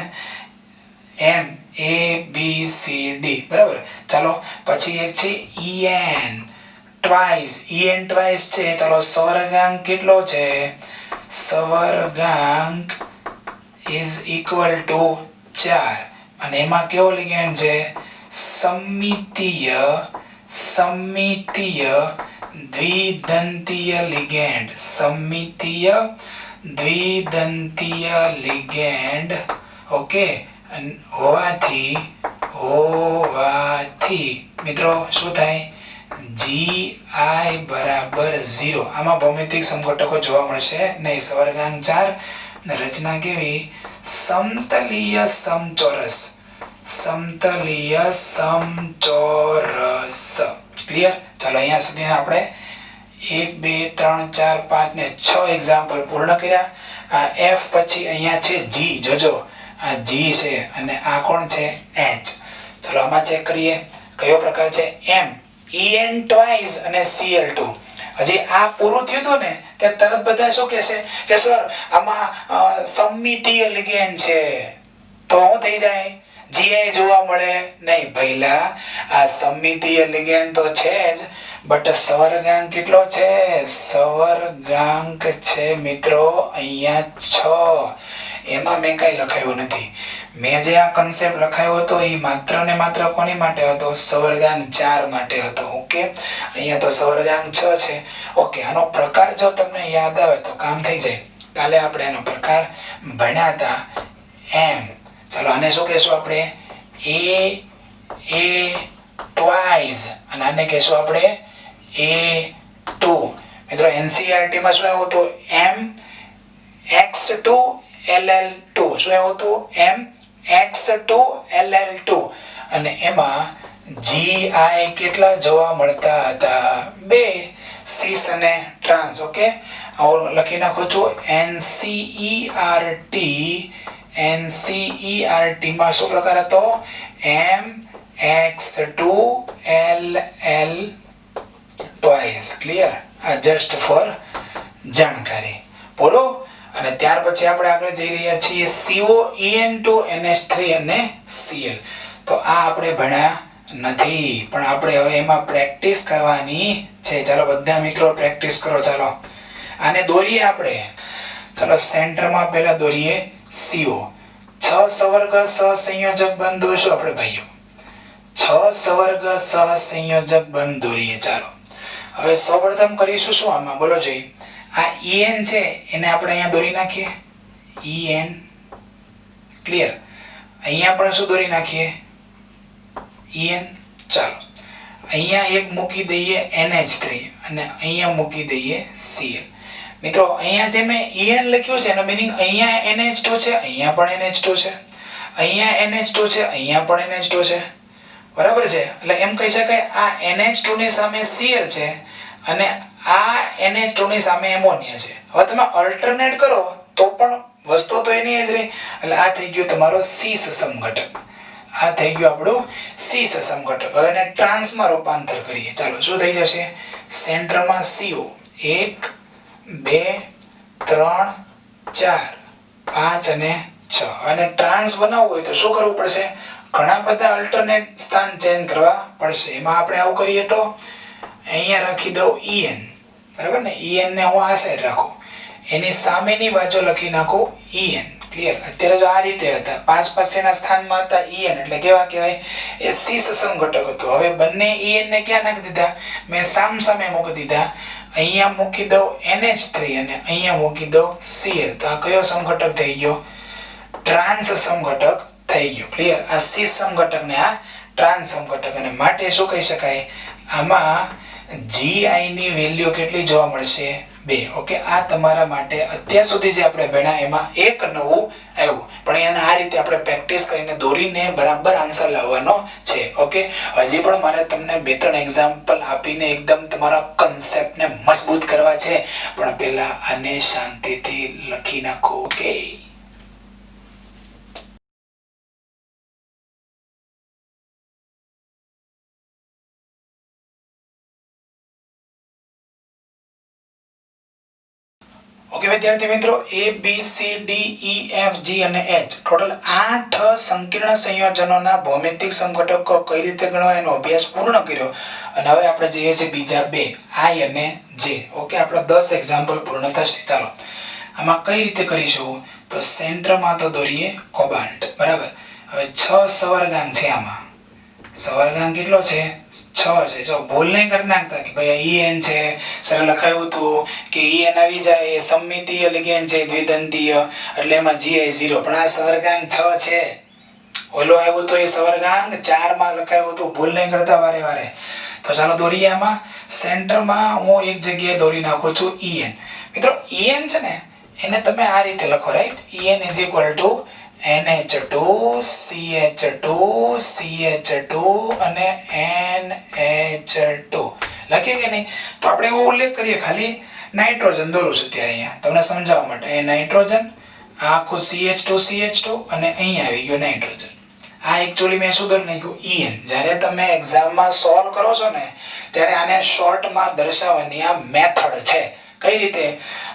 MABCD. બરાબર. ચાલો પછી એક છે En. ટ્વાઇસ en ટ્વાઇસ છે. ચલો સવર્ગાંક કેટલો છે? સવર્ગાંક ઇઝ ઇક્વલ ટુ 4 અને એમાં કેવો લિગેન્ડ છે? સમમિતીય દ્વિદંતીય લિગેન્ડ. સમમિતીય દ્વિદંતીય લિગેન્ડ. ઓકે, હોવાથી મિત્રો શું થાય? GI બરાબર 0. આમાં ભૌમિતિક સમઘટકો જોવા મળશે નહીં. સવર્ગાંક 4 ને રચના કેવી? સમતલીય સમચોરસ. ક્લિયર? ચાલો અહીંયા સુધી આપણે 1 2 3 4 5 ને 6 એક્ઝામ્પલ પૂર્ણ કર્યા. આ F પછી અહીંયા છે G. જોજો આ G છે અને આ કોણ છે? H. ચાલો આમાં ચેક કરીએ કયો પ્રકાર છે? M En ટ્વાઇસ અને Cl2. હજી આ પૂરું થયું હતું ને તે તરત બધા શું કહેશે કે સર આમાં સમમિતીય લિગેન્ડ છે, તો શું થઈ જાય? GI જોવા મળે નહીં. પહેલા આ સમમિતીય લિગેન્ડ તો છે જ, બટ સવર્ગાંક કેટલો છે? સવર્ગાંક છે મિત્રો અહીંયા 6. એમાં મેં કઈ લખાયું નથી. મેં જે આ કન્સેપ્ટ લખાયો હતો એ માત્ર ને માત્ર કોની માટે હતો? સવર્ગાંક 4 માટે હતો. ઓકે, અહીંયા તો સવર્ગાંક 6 છે. ઓકે, આનો પ્રકાર જો તમને યાદ આવે તો કામ થઈ જાય. કાલે આપણે એનો પ્રકાર ભણ્યા હતા એમ. ચાલો આને શું કહેશું આપણે? A ટ્વાઇસ અને આને કહેશું આપણે A2. મિત્રો NCERT માં શું આવ્યું હતું? MX2 LL2. શું આવ્યું હતું? MX2 LL2 અને એમાં GI કેટલા જોવા મળતા હતા? 2. સિસ અને ટ્રાન્સ. ઓકે, આવું લખી નાખો છો. NCERT માં શું પ્રકાર હતો? MX2 LL twice. ક્લિયર? આ જસ્ટ ફોર જાણકારી. બોલો. અને ત્યાર પછી આપણે આગળ જઈ રહ્યા છીએ COEN2 NH3 અને Cl. તો આ આપણે ભણ્યા નથી, પણ આપણે હવે એમાં પ્રેક્ટિસ કરવાની છે. ચાલો બધા મિત્રો પ્રેક્ટિસ કરો. ચાલો આને દોરીએ આપણે. ચાલો સેન્ટરમાં પહેલા દોરીએ CO. 6 સવર્ગ સહસંયોજક બંધ દોરશું આપણે ભાઈઓ. 6 સવર્ગ સહસંયોજક બંધ દોરીએ. ચાલો હવે સૌપ્રથમ કરીશું શું આમાં? બોલો જોઈ. આ En છે એને આપણે અહીંયા દોરી નાખીએ. En. ક્લિયર? અહીંયા પણ શું દોરી નાખીએ? En. ચાલો અહીંયા એક મૂકી દઈએ NH3 અને અહીંયા મૂકી દઈએ Cl. મિત્રો અહીંયા જે મેં En લખ્યું છે એનો મીનિંગ અહીંયા NH2 છે, અહીંયા પણ NH2 છે, અહીંયા NH2 છે, અહીંયા પણ NH2 છે. બરાબર છે? એટલે એમ કહી શકાય આ NH2 ની સામે Cl છે અને આ NH2 ની સામે એમોનિયા છે. હવે તમે અલ્ટરનેટ કરો તો પણ વસ્તુ તો એની જ રહી. એટલે આ થઈ ગયું તમારો સીસ સમઘટક. આ થઈ ગયું આપણું સીસ સમઘટક. હવે એને ટ્રાન્સમાં રૂપાંતર કરીએ. ચાલો શું થઈ જશે? સેન્ટરમાં CO 1 2 3 4 5 અને 6. અને ટ્રાન્સ બનાવવું હોય તો શું કરવું પડશે? ઘણા બધા અલ્ટરનેટ સ્થાન ચેન્જ કરવા પડશે. એમાં આપણે આવું કરીએ તો અહીંયા રાખી દઉં En. બરાબર ને? En ને હું આ સાઈડ રાખું, એની સામેની બાજુ લખી નાખું En. ક્લિયર? અત્યારે જો આ રીતે હતા, 5 પાસેના સ્થાનમાં હતા En, એટલે કેવા કહેવાય? એ સીસ સમઘટક હતું. હવે બંને En ને ક્યાં નાખી દીધા? મેં સામ સામે મૂકી દીધા. અહીંયા મૂકી દઉં NH3 અને અહીંયા મૂકી દઉં Cl. તો આ કયો સમઘટક થઈ ગયો? ટ્રાન્સ સમઘટક થઈ ગયો. ક્લિયર? આ સીસ સમઘટક ને આ ટ્રાન્સ સમઘટક. અને માટે શું કહી શકાય? આમાં GI ની વેલ્યુ કેટલી જોવા મળશે? 2. ઓકે, આ તમારા માટે અત્યાર સુધી જે આપણે ભણ્યા એમાં એક નવું આવ્યું, પણ એને આ રીતે આપણે પ્રેક્ટિસ કરીને દોરીને બરાબર આન્સર લાવવાનો છે. ઓકે, હજી પણ મારે તમને 2-3 એક્ઝામ્પલ આપીને એકદમ તમારા કન્સેપ્ટને મજબૂત કરવા છે, પણ પહેલા આને શાંતિથી લખી નાખો. ઓકે, ઓકે વિદ્યાર્થી મિત્રો, A B C D E F G અને H ટોટલ 8 સંકીર્ણ સંયોજનોના ભૌમિતિક સમઘટકો કઈ રીતે ગણવા એનો અભ્યાસ પૂર્ણ કર્યો. અને હવે આપણે જઈએ છીએ બીજા બે I અને J. ઓકે, આપણે 10 એક્ઝામ્પલ પૂર્ણ થશે. ચાલો આમાં કઈ રીતે કરીશું, તો સેન્ટરમાં તો દોરીએ કોબાલ્ટ. બરાબર, હવે 6 સવર્ગાંક છે. આમાં સવર્ગાંક કેટલો છે? 6 છે. જો ભૂલ નહીં કરી નાખતા કે ભાઈ En છે, સર લખાયું હતું કે En આવી જાય એ સમમિતીય લિગેન્ડ છે, દ્વિદંતીય, એટલે એમાં Gi 0, પણ આ સવર્ગાંક 6 છે. ઓલો આવ્યું તો એ સવર્ગાંક 4 માં લખાયું હતું. ભૂલ નહીં કરતા વારે વારે. તો ચાલો દોરીએ. આમાં સેન્ટરમાં હું એક જગ્યાએ દોરી નાખું છું En. મિત્રો En છે ને એને તમે આ રીતે લખો, right? En is equal to NH2 CH2 CH2 અને NH2 લખીએ કે નહીં? તો આપણે એવો ઉલ્લેખ કરીએ, ખાલી નાઇટ્રોજન દોરું છું ત્યારે અહીંયા તમને સમજાવવા માટે. એ નાઇટ્રોજન, આ આખું CH2 CH2 અને અહીં આવી ગયો નાઇટ્રોજન. આ એકચ્યુઅલી મેં શું દોરી નાખ્યું? En. જ્યારે તમે એક્ઝામમાં સોલ્વ કરો છો ને ત્યારે આને શોર્ટમાં દર્શાવવાની આ મેથડ છે. કઈ રીતે?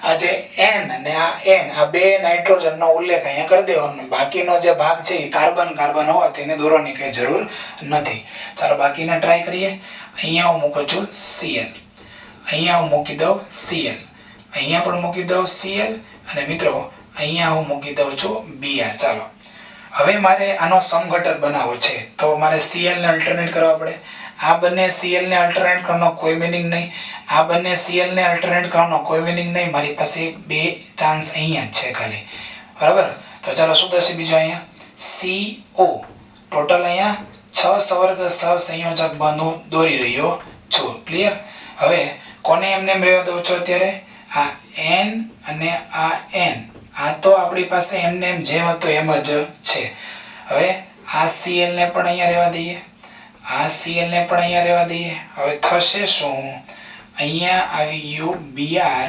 આ જે N અને આ N, આ બે નાઇટ્રોજનનો ઉલ્લેખ અહીંયા કરી દેવાનો. બાકીનો જે ભાગ છે એ કાર્બન કાર્બન હોવા તેને દોરવાની કઈ જરૂર નથી. ચાલો બાકીના ટ્રાય કરીએ. અહીંયા હું મૂકું છું Cl, અહીંયા હું મૂકી દઉં Cl, અહીંયા પણ મૂકી દઉં Cl, અને મિત્રો અહીંયા હું મૂકી દઉં છું Br. ચાલો હવે મારે આનો સમઘટક બનાવવો છે તો મારે Cl ને અલ્ટરનેટ કરવા પડે. આ બંને Cl ને અલ્ટરનેટ કરવાનો કોઈ મીનિંગ નહીં, આ બંને Cl ને અલ્ટરનેટ કરવાનો કોઈ મીનિંગ નહીં. મારી પાસે બે ચાન્સ અહીંયા જ છે ખાલી. બરાબર, તો ચાલો શું થશે બીજું? અહીંયા CO. ટોટલ અહીંયા 6 સવર્ગ સહસંયોજક બંધુ દોરી રહ્યો છું. ક્લિયર? હવે કોને એમને એમ રહેવા દઉં છું અત્યારે? આ N અને આ N, આ તો આપણી પાસે એમને એમ જેમ હતો એમ જ છે. હવે આ Cl ને પણ અહીંયા રહેવા દઈએ, આ Cl ને પણ અહીંયા રહેવા દઈએ. હવે થશે શું? અહીંયા આવી ગયું Br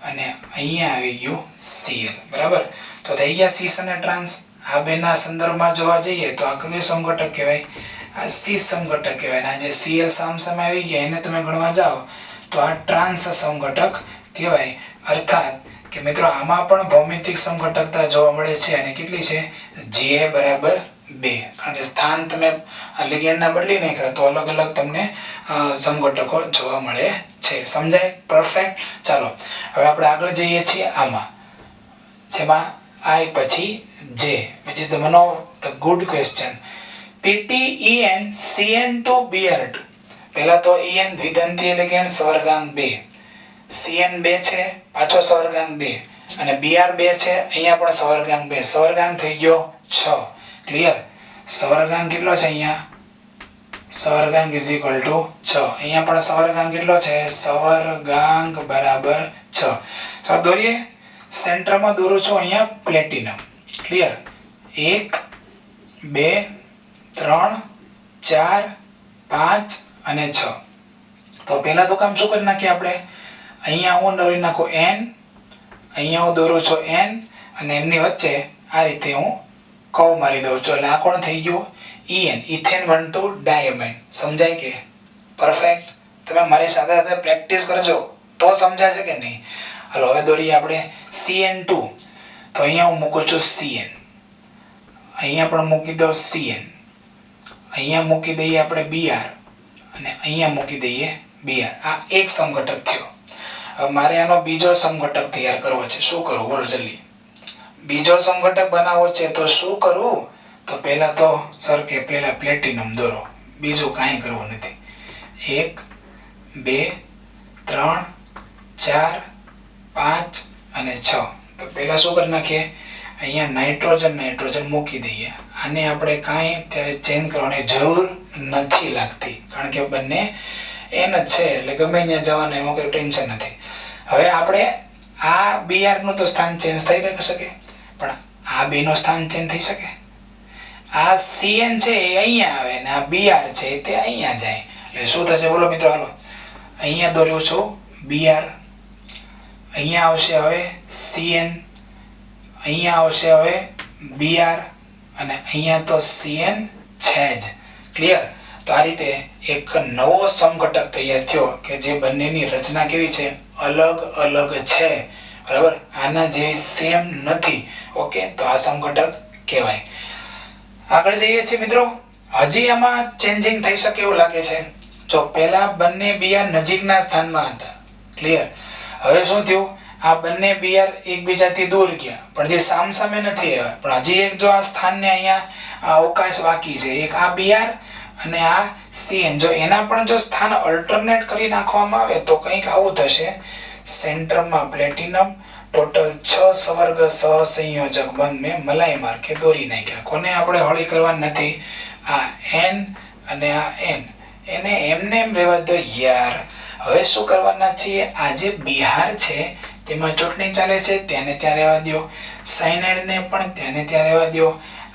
અને અહીંયા આવી ગયું Cl. બરાબર, તો થઈ ગયા સીસ અને ટ્રાન્સ. આ બેના સંદર્ભમાં જોવા જઈએ તો આ કયો સમઘટક કહેવાય? આ સીસ સમઘટક કહેવાય. આ જે Cl સામસામે આવી ગયા એને તમે ગણવા જાઓ તો આ ટ્રાન્સ સમઘટક કહેવાય. અર્થાત કે મિત્રો આમાં પણ ભૌમિતિક સમઘટકતા જોવા મળે છે. અને કેટલી છે? Ga બરાબર 2. કારણ કે સ્થાન તમે લિગેન્ડના બદલી નાખ્યા તો અલગ અલગ તમને સમઘટકો જોવા મળે છે. સમજાય? પરફેક્ટ. ચાલો હવે આપણે આગળ જઈએ છીએ આમાં, જેમાં I પછી J, which is the good question. PTEN CN2Br2. પહેલા તો En દ્વિદંતીય લિગેન્ડ સવર્ગાંક 2, Cn 2 છે, પાછો સવર્ગાંક 2, અને Br 2 છે, અહીંયા પણ સવર્ગાંક 2. સવર્ગાંક થઈ ગયો 6. ક્લિયર? સવર્ગાંક કેટલો છે અહીંયા? સવર્ગાંક is equal to 6. અહીંયા પણ સવર્ગાંક કેટલો છે? સવર્ગાંક બરાબર 6. ચાલો દોરીએ. સેન્ટરમાં દોરું છું અહીંયા પ્લેટિનમ. ક્લિયર? 1 2 3 4 5 અને 6. તો પહેલા તો કામ શું કરી નાખીએ આપણે? અહીંયા હું દોરી નાખું N, અહીંયા હું દોરું છું N, અને એમની વચ્ચે આ રીતે હું કર્વ મારી દઉં છું. એટલે આ કોણ થઈ ગયું? En, ethane 12 diamond. સમજાય કે? પરફેક્ટ. તમે મારી સાથે સાથે પ્રેક્ટિસ કરજો તો સમજાય છે કે નહીં? હાલો હવે દોરીએ આપણે Cn2. તો અહીંયા હું મૂકું છું Cn, અહીંયા પણ મૂકી દઉં Cn, અહીંયા મૂકી દઈએ આપણે Br, અને અહીંયા મૂકી દઈએ Br. આ એક સમઘટક થયો. હવે મારે આનો બીજો સમઘટક તૈયાર કરવો છે. શું કરવું બોલો જલ્દી? બીજો સમઘટક બનાવવો છે તો શું કરવું? તો પહેલા તો સર કે પહેલા પ્લેટિનમ દોરો, બીજું કાંઈ કરવું નથી. 1 2 3 4 5 અને 6. તો પહેલા શું કરી નાખીએ? અહીંયા નાઇટ્રોજન મૂકી દઈએ. આને આપણે કાંઈ ત્યારે ચેન્જ કરવાની જરૂર નથી લાગતી, કારણ કે બંને N જ છે, એટલે ગમે ત્યાં જવાનું એમાં કોઈ ટેન્શન નથી. હવે આપણે આ Br નું તો સ્થાન ચેન્જ થઈ શકે, પણ આ બે નું સ્થાન ચેન્જ થઈ શકે? આ Cn છે એ અહીંયા આવે ને આ Br છે તે અહીંયા જાય. એટલે શું થશે બોલો મિત્રો? હાલો અહીંયા દોર્યું છું Br, અહીંયા આવશે હવે Cn, અહીંયા આવશે હવે Br, અને અહીંયા તો Cn છે જ. ક્લિયર? તો આ રીતે એક નવો સમઘટક તૈયાર થયો કે જે બંનેની રચના કેવી છે? અલગ અલગ છે, બરાબર, આના જેવી સેમ નથી. ઓકે, તો આ સમઘટક કહેવાય. આગળ જઈએ છીએ મિત્રો. હજી આમાં ચેન્જિંગ થઈ શકે એવું લાગે છે. જો પહેલા બંને બીઆર નજીકના સ્થાનમાં હતા, ક્લિયર. હવે શું થયું, આ બંને બીઆર એકબીજાથી દૂર ગયા, પણ જે સામસામે નથી આવ્યા. પણ હજી એક જો આ સ્થાનને અહીંયા અવકાશ બાકી છે, એક આ બીઆર અને આ સીએન. જો એના પણ જો સ્થાન અલ્ટરનેટ કરી નાખવામાં આવે તો કંઈક આવું થશે. સેન્ટરમાં પ્લેટિનમ, ટોટલ 6 સવર્ગ સહસંયોજક બંધ મેં મલાઈ માર્કે દોરી નાખ્યા. કોને આપણે હળી કરવાની નથી, આ એન અને આ એન, એને એમને એમ રહેવા દો યાર. હવે શું કરવાના છીએ, આ જે બિહાર છે તેમાં ચૂંટણી ચાલે છે, તેને ત્યાં રહેવા દો. સાયનાઇડને પણ તેને ત્યાં રહેવા દો.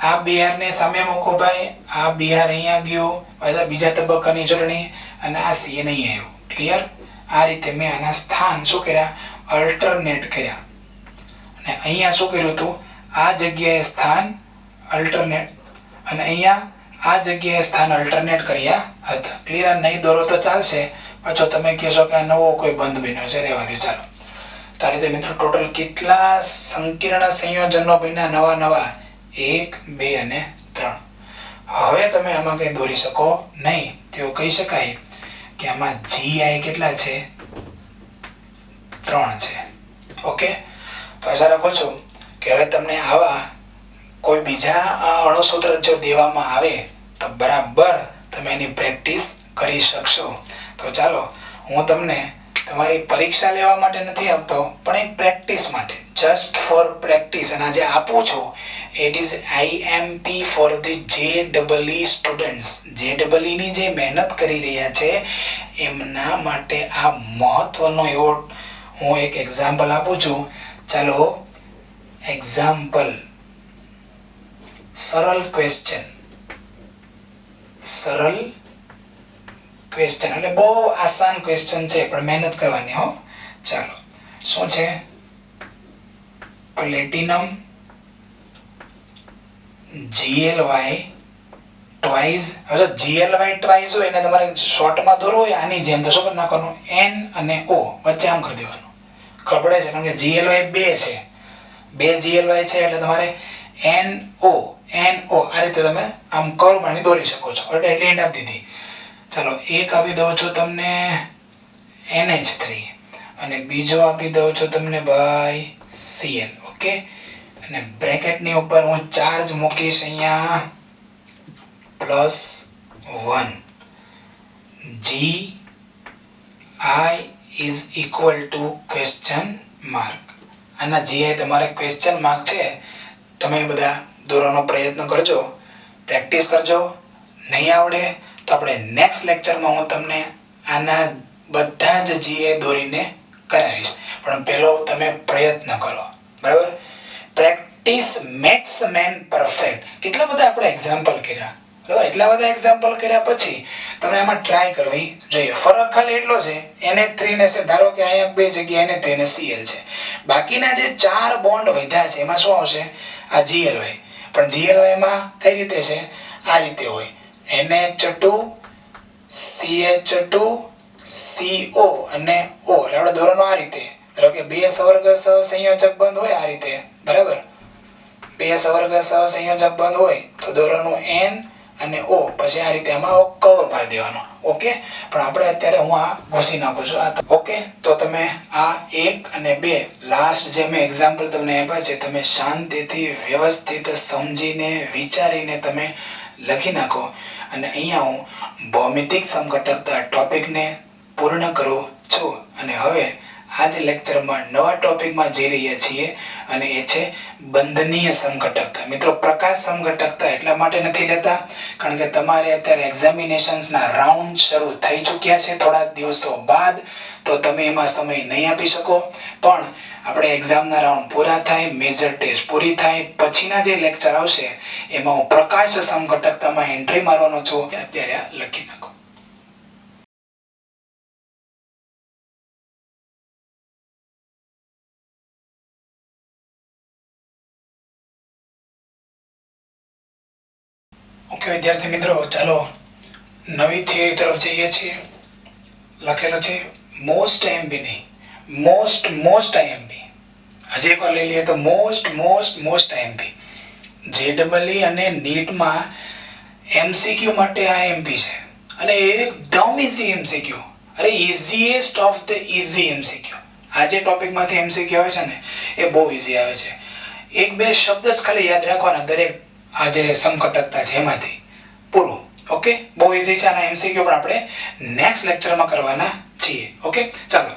આ બિહારને સામે મૂકો ભાઈ, આ બિહાર અહીંયા ગયો, પાછા બીજા તબક્કાની ચૂંટણી, અને આ સીએન અહીં આવ્યું. ક્લિયર. આ રીતે મેં આના સ્થાન શું કર્યા, અલ્ટરનેટ કર્યા. અને અહીંયા શું કર્યું હતું, આ જગ્યાએ સ્થાન અલ્ટરનેટ, અને અહીંયા આ જગ્યાએ સ્થાન અલ્ટરનેટ કર્યા હતા. ક્લિયર. નહીં દોરો તો ચાલશે, પાછો તમે કહેશો કે આ નવો કોઈ બંધ બન્યો છે, રહેવા દો. ચાલો, તો આ રીતે મિત્રો ટોટલ કેટલા સંકીર્ણ સંયોજનો બન્યા નવા નવા, 1 2 અને 3. હવે તમે આમાં કંઈ દોરી શકો નહીં. તેવું કહી શકાય કે આમાં GI કેટલા છે, 3 છે. ઓકે, તો આશા રાખો છો કે હવે તમને આવા કોઈ બીજા અણુસૂત્ર જો દેવામાં આવે તો બરાબર તમે એની પ્રેક્ટિસ કરી શકશો. તો ચાલો, હું તમને તમારી પરીક્ષા લેવા માટે નથી આપતો, પણ એક પ્રેક્ટિસ માટે, જસ્ટ ફોર પ્રેક્ટિસ. અને આજે આપું છું it is IMP for the JEE students. JEE ની જે મહેનત કરી રહ્યા છે એમના માટે આ મહત્વનો એવો હું એક એક્ઝામ્પલ આપું છું. ચાલો, એક્ઝામ્પલ, સરળ ક્વેશ્ચન. સરળ ક્વેશ્ચન એટલે બહુ આસાન ક્વેશ્ચન છે, પણ મહેનત કરવાની હો. ચાલો, શું છે, પ્લેટિનમ GLY ટ્વાઇસ. હવે GLY ટ્વાઇસ હોય ને તમારે શોર્ટમાં દોરવું હોય આની જેમ, તો શું કરી નાખવાનું, N અને O વચ્ચે આમ કરી દેવાનું. ખબર પડે છે, કારણ કે GLY 2 છે, 2 GLY છે, એટલે તમારે NO આ રીતે તમે આમ કર્વ માની દોરી શકો છો. એટલે એન્ટ આપી દીધી. ચાલો, એક આપી દઉં છું તમને NH3 અને બીજો આપી દઉં છું તમને ભાઈ Cl. ઓકે, અને બ્રેકેટની ઉપર હું ચાર્જ મૂકીશ અહીંયા +1. GI is equal to question mark. આના GI તમારે ક્વેશ્ચન માર્ક છે. તમે બધા દોરવાનો પ્રયત્ન કરજો, પ્રેક્ટિસ કરજો. નહીં આવડે તો આપણે નેક્સ્ટ લેક્ચરમાં હું તમને આના બધા જ GI દોરીને કરાવીશ. પણ પહેલો તમે પ્રયત્ન કરો, બરાબર. Practice max main perfect. કેટલા બધા આપણે એક્ઝામ્પલ કર્યા, બરાબર. એટલા બધા એક્ઝામ્પલ કર્યા પછી તમે આમાં ટ્રાય કરવી જોઈએ. ફરક ખાલી એટલો છે, NH3 ને છે, ધારો કે અહીંયા 2 જગ્યાએ NH3 ને Cl છે, બાકીના જે 4 બોન્ડ વધ્યા છે એમાં શું આવશે, આ GLY. પણ GLY માં કઈ રીતે છે, આ રીતે હોય, NH2 CH2 CO અને O. એટલે આપણે દોરવાનો આ રીતે, ધારો કે 2 સવર્ગ સહસંયોજક બંધ હોય આ રીતે, બરાબર. 2 સવર્ગ સહસંયોજક બંધ હોય તો દોરવાનું N અને O, પછી આ રીતે આમાં કવર મારી દેવાનો. ઓકે, પણ આપણે અત્યારે હું આ ભૂસી નાખું છું. ઓકે, તો તમે આ 1 અને 2 લાસ્ટ જે મેં એક્ઝામ્પલ તમને આપ્યા છે, તમે શાંતિથી વ્યવસ્થિત સમજીને વિચારીને તમે લખી નાખો. અને અહીંયા હું ભૌમિતિક સમઘટકતા ટોપિકને પૂર્ણ કરું છું. અને હવે આ જ લેક્ચરમાં નવા ટોપિકમાં જઈ રહ્યા છીએ, અને એ છે બંધનીય સમઘટકતા. મિત્રો, પ્રકાશ સમઘટકતા એટલા માટે નથી લેતા કારણ કે તમારે અત્યારે એક્ઝામિનેશન્સના રાઉન્ડ શરૂ થઈ ચૂક્યા છે થોડા દિવસો બાદ, તો તમે એમાં સમય નહીં આપી શકો. પણ આપણે એક્ઝામના રાઉન્ડ પૂરા થાય, મેજર ટેસ્ટ પૂરી થાય પછીના જે લેક્ચર આવશે એમાં હું પ્રકાશ સમઘટકતામાં એન્ટ્રી મારવાનો છું. અત્યારે આ લખી નાખો. ઓકે વિદ્યાર્થી મિત્રો, ચાલો નવી થિયરી તરફ જઈએ છીએ. લખેલો છે મોસ્ટ IMP નહીં, મોસ્ટ IMP. હજી એકવાર લઈ લઈએ તો મોસ્ટ આઈએમપી જેડબલઈ અને નીટમાં એમસીક્યુ માટે આ એમપી છે અને એકદમ ઇઝી એમસીક્યુ. અરે easiest of the easy MCQ. આ જે ટોપિકમાંથી એમસીક્યુ આવે છે ને એ બહુ ઇઝી આવે છે. એક બે શબ્દ જ ખાલી યાદ રાખવાના દરેક આ જે સમઘટકતા છે એમાંથી, પૂરું. ઓકે, બહુ ઇઝી છે. આના એમસીક્યુ પણ આપણે નેક્સ્ટ લેક્ચરમાં કરવાના છીએ. ઓકે, ચાલો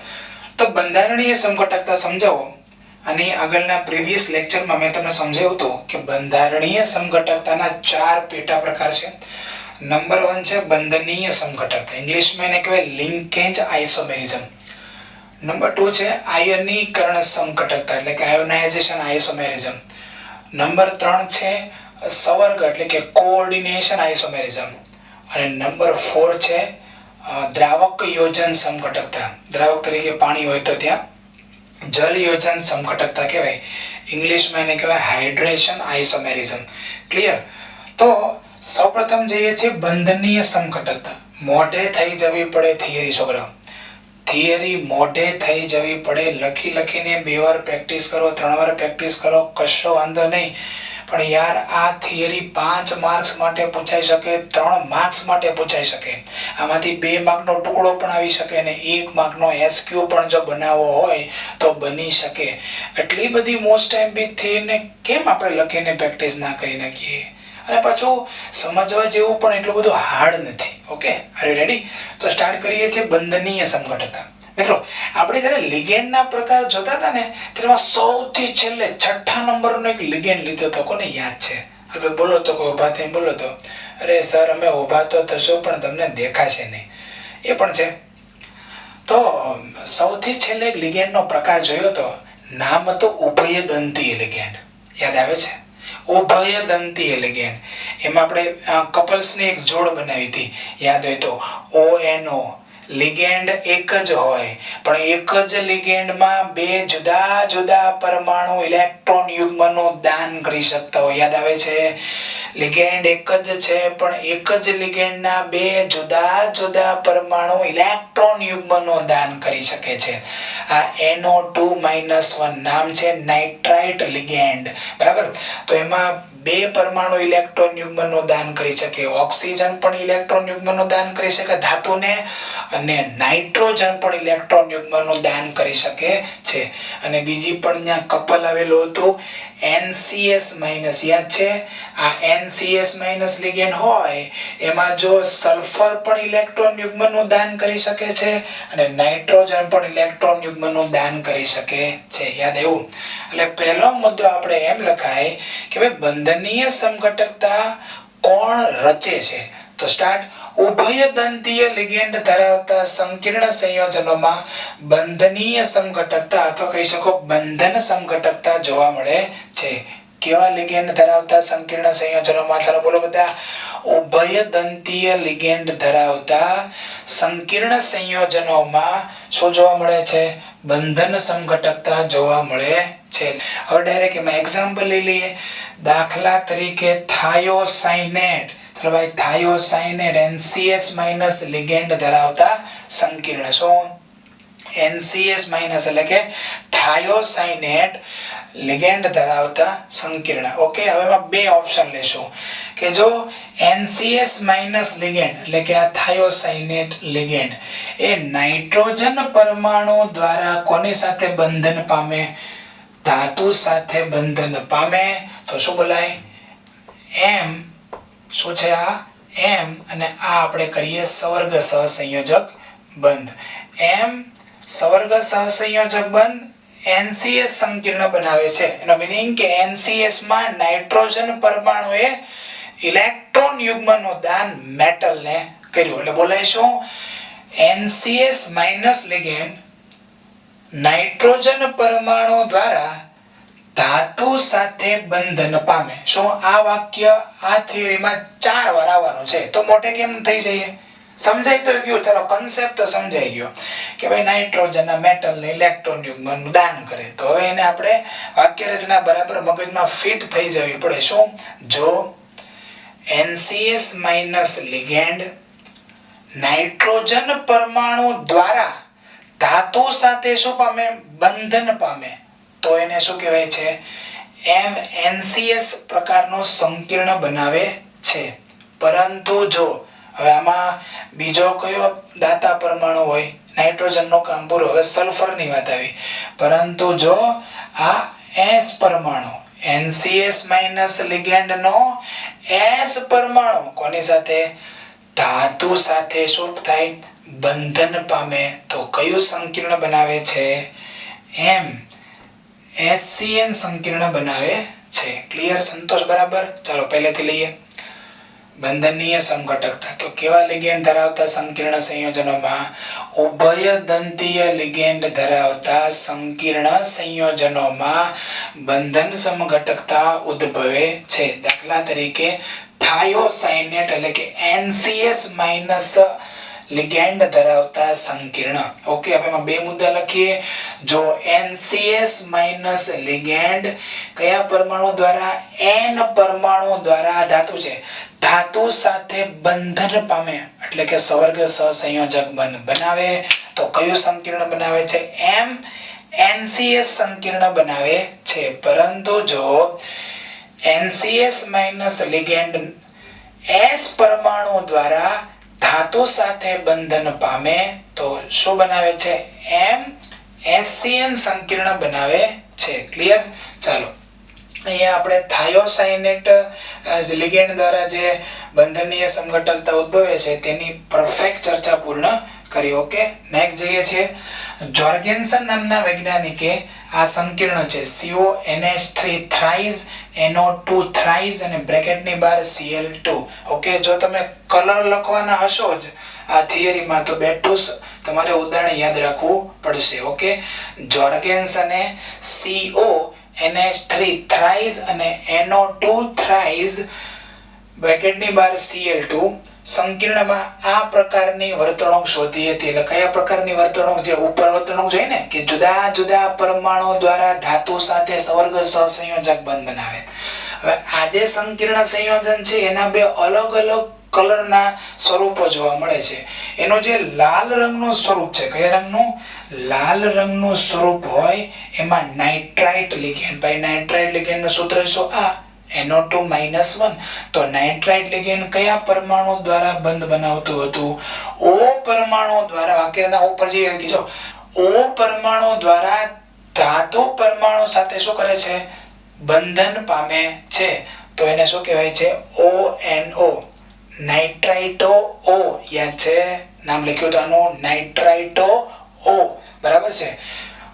તો બંધારણીય સમઘટકતા સમજાવો. અને આગળના પ્રીવિયસ લેક્ચરમાં મેં તમને સમજાવ્યું હતું કે બંધારણીય સમઘટકતાના 4 પેટા પ્રકાર છે. નંબર 1 છે બંધનીય સમઘટકતા, ઇંગ્લિશમાં એને કહેવાય લિંકેજ આઇસોમેરિઝમ. નંબર 2 છે આયનીકરણ સમઘટકતા એટલે કે આયોનાઇઝેશન આઇસોમેરિઝમ. નંબર 3 છે સંવર્ગ એટલે કે કોઓર્ડિનેશન આઇસોમેરિઝમ. અને નંબર 4 છે દ્રાવક યોજન સમઘટકતા. દ્રાવક તરીકે પાણી હોય તો ત્યાં જલ યોજન સમઘટકતા કહેવાય. ઇંગ્લિશમાં એને કહેવાય હાઇડ્રેશન આઇસોમેરિઝમ. ક્લિયર? તો સૌપ્રથમ જોઈએ છે બંધનીય સમઘટકતા. મોઢે થઈ જવી પડે થિયરી છોકરાઓ. થિયરી મોઢે થઈ જવી પડે. લખીને 2 વાર પ્રેક્ટિસ કરો, 3 વાર પ્રેક્ટિસ કરો, કશો વાંધો નહીં. પણ યાર આ થિયરી 5 માર્ક્સ માટે પૂછાઈ શકે, 3 માર્ક્સ માટે પૂછાઈ શકે. આમાંથી 2 માર્કનો ટુકડો પણ આવી શકે અને 1 માર્કનો એસક્યુ પણ જો બનાવવો હોય તો બની શકે. એટલી બધી મોસ્ટ એમપી થિયરીને કેમ આપણે લખીને પ્રેક્ટિસ ના કરી નાખીએ? અને પાછું સમજવા જેવું પણ એટલું બધું હાર્ડ નથી. Okay, are you ready? તો સ્ટાર્ટ કરીએ છીએ બંધનીય સમઘટકતા. મિત્રો આપણે જ્યારે લિગેન્ડના પ્રકાર જોતા હતા ને તેમાં સૌથી છેલ્લે 6થા નંબરનો એક લિગેન્ડ લીધો હતો. કોને યાદ છે? હવે બોલો તો, કોઈ ઊભા થઈને બોલો તો. અરે સર અમે ઊભા તો થશો પણ તમને દેખાશે નહીં. એ પણ છે. તો સૌથી છેલ્લે એક લિગેન્ડનો પ્રકાર જોયો તો, નામ હતું ઉભયદંતીય લિગેન્ડ. યાદ આવે છે? ઉભયદંતીય લિગેન્ડ. એમાં આપણે કપલ્સની એક જોડ બનાવી હતી, યાદ હોય તો. ONO લિગેન્ડ એક જ હોય પણ એક જ લિગેન્ડમાં 2 જુદા જુદા પરમાણુ ઇલેક્ટ્રોન યુગ્મનું દાન કરી શકતા હોય. યાદ આવે છે? લિગેન્ડ એક જ છે પણ એક જ લિગેન્ડના 2 જુદા જુદા પરમાણુ ઇલેક્ટ્રોન યુગ્મનું દાન કરી શકે છે. આ NO2-1 નામ છે નાઇટ્રાઇટ લિગેન્ડ. બરાબર? તો એમાં 2 પરમાણુ ઇલેક્ટ્રોન યુગ્મનું દાન કરી શકે. ઓક્સિજન પણ ઇલેક્ટ્રોન યુગ્મનું દાન કરી શકે ધાતુને, અને નાઇટ્રોજન પણ ઇલેક્ટ્રોન યુગ્મનું દાન કરી શકે છે. અને બીજી પણ ત્યાં કપલ આવેલું હતું NCS-. યાદ છે? આ NCS- લિગેન્ડ હોય એમાં જો સલ્ફર પણ ઇલેક્ટ્રોન યુગ્મનું દાન કરી શકે છે અને નાઇટ્રોજન પણ ઇલેક્ટ્રોન યુગ્મનું દાન કરી શકે છે. યાદ એવું? એટલે પહેલો મુદ્દો આપણે એમ લખાય કે ભાઈ બંધનીય સમઘટકતા કોણ રચે છે? તો સ્ટાર્ટ. ઉભયદંતીય લિગેન્ડ ધરાવતા સંકીર્ણ સંયોજનોમાં બંધનીય સમઘટકતા અથવા કહી શકો બંધન સમઘટકતા જોવા મળે છે. કેવા લિગેન્ડ ધરાવતા સંકીર્ણ સંયોજનોમાં? ચાલો બોલો બધા. ઉભયદંતીય લિગેન્ડ ધરાવતા સંકીર્ણ સંયોજનોમાં શું જોવા મળે છે? બંધન સમઘટકતા જોવા મળે છે. હવે ડાયરેક્ટ એમાં એક્ઝામ્પલ લઈ લઈએ. દાખલા તરીકે થાયોસાઇનેટ. ચલો ભાઈ, થાયોસાઇનેટ NCS- લિગેન્ડ ધરાવતા સંકીર્ણ. શું? NCS- એટલે કે થાયોસાઇનેટ લિગેન્ડ ધરાવતા સંકીર્ણ. ઓકે, હવે એમાં 2 ઓપ્શન લેશું કે જો NCS- લિગેન્ડ એટલે કે આ થાયોસાઇનેટ લિગેન્ડ એ નાઇટ્રોજન પરમાણુ દ્વારા કોની સાથે બંધન પામે? ધાતુ સાથે બંધન પામે તો શું બોલાય? M. શું છે આ? M. અને આ આપણે કરીએ સંવર્ગ સહસંયોજક બંધ. M સંવર્ગ સહસંયોજક બંધ NCS સંકીર્ણ બનાવે છે. એનો મીનિંગ કે NCS માં નાઇટ્રોજન પરમાણુએ ઇલેક્ટ્રોન યુગ્મનું દાન મેટલને કર્યું. એટલે બોલાય શું? NCS- લિગેન્ડ નાઇટ્રોજન પરમાણુ દ્વારા ધાતુ સાથે બંધન પામે. શું આ વાક્ય આ થિયરીમાં 4 વાર આવવાનું છે? તો મોટે કેમ થઈ જઈએ? સમજાઈ તો ગયું. ચાલો કન્સેપ્ટ તો સમજાઈ ગયો કે ભાઈ નાઇટ્રોજન ના મેટલ ને ઇલેક્ટ્રોન યુગ્મનું દાન કરે. તો હવે એને આપણે વાક્ય રચના બરાબર મગજમાં ફિટ થઈ જવી પડે. શું? જો NCS- લિગેન્ડ નાઇટ્રોજન પરમાણુ દ્વારા ધાતુ સાથે શું પામે? બંધન પામે. તો એને શું કહેવાય છે? MnCS પ્રકારનો સંકીર્ણ બનાવે છે. પરંતુ જો હવે આમાં બીજો કયો દાતા પરમાણુ હોય? નાઇટ્રોજનનો કામ પૂરો. હવે સલ્ફરની વાત આવી. પરંતુ જો આ S પરમાણુ NCS- લિગેન્ડ નો S પરમાણુ કોની સાથે? ધાતુ સાથે શું થાય? બંધન પામે. તો કયું સંકીર્ણ બનાવે છે? SCN સંકીર્ણ બનાવે છે. ક્લિયર? સંતોષ? બરાબર. ચાલો પહેલેથી લઈએ. બંધનીય સમઘટકતા. તો કેવા લિગેન્ડ ધરાવતા સંકીર્ણ સંયોજનોમાં? ઉભયદંતીય લિગેન્ડ ધરાવતા સંકીર્ણ સંયોજનોમાં બંધન સમઘટકતા ઉદ્ભવે છે. દાખલા તરીકે થાયોસાઇનેટ એટલે કે NCS- લિગેન્ડ ધરાવતા સંકીર્ણ. ઓકે, હવે એમાં બે મુદ્દા લખીએ. જો NCS- લિગેન્ડ કયા પરમાણુ દ્વારા? N પરમાણુ દ્વારા ધાતુ છે. ધાતુ સાથે બંધન પામે એટલે કે સવર્ગ સહસંયોજક બંધ બનાવે તો કયું સંકીર્ણ બનાવે છે? NCS સંકીર્ણ બનાવે છે. પરંતુ જો NCS- લિગેન્ડ S પરમાણુ દ્વારા ધાતુ સાથે બંધન પામે તો શું બનાવે છે? SCN સંકીર્ણ બનાવે છે. ક્લિયર? ચાલો અહીંયા આપણે થાયોસાઇનેટ લિગેન્ડ દ્વારા જે બંધનીય સમઘટકતા ઉદ્ભવે છે તેની પરફેક્ટ ચર્ચા પૂર્ણ કરી. ઓકે, નેક્સ્ટ જઈએ છીએ. જોર્ગેન્સન નામના વૈજ્ઞાનિકે આ સંકીર્ણ છે CONH3 થ્રાઇસ NO2 થ્રાઇસ અને બ્રેકેટની બહાર Cl2. ઓકે, જો તમે કલર લખવાના હશો જ આ થિયરીમાં તો બેઠું તમારે ઉદાહરણ યાદ રાખવું પડશે. ઓકે, જોર્ગેન્સને CONH3 થ્રાઇસ અને NO2 થ્રાઇસ બ્રેકેટની બહાર Cl2 સંકીર્ણમાં આ પ્રકારની વર્તણૂક શોધી હતી. એટલે કયા પ્રકારની વર્તણૂક? જે ઉપર વર્તણૂક જોઈએ ને કે જુદા જુદા પરમાણુ દ્વારા ધાતુ સાથે સવર્ગ સહસંયોજક બંધ બનાવે. હવે આ જે સંકીર્ણ સંયોજન છે એના બે અલગ અલગ કલરના સ્વરૂપો જોવા મળે છે. એનું જે લાલ રંગનું સ્વરૂપ છે, કયા રંગનું? લાલ રંગનું સ્વરૂપ હોય એમાં નાઇટ્રાઇટ લિગેન્ડ. ભાઈ નાઇટ્રાઇટ લિગેન્ડનું સૂત્ર શું? આ NO2-1. તો નાઇટ્રાઇટ લિગેન્ડ કયા પરમાણુ દ્વારા બંધ બનાવતું હતું? O પરમાણુ દ્વારા. વાક્યના ઉપર જઈએ કીજો O પરમાણુ દ્વારા ધાતુ પરમાણુ સાથે શું કરે છે? બંધન પામે છે. તો એને શું કહેવાય છે? ONO, નાઇટ્રાઇટો O. યાદ છે? નામ લખ્યું તો આનું નાઇટ્રાઇટો O. બરાબર છે.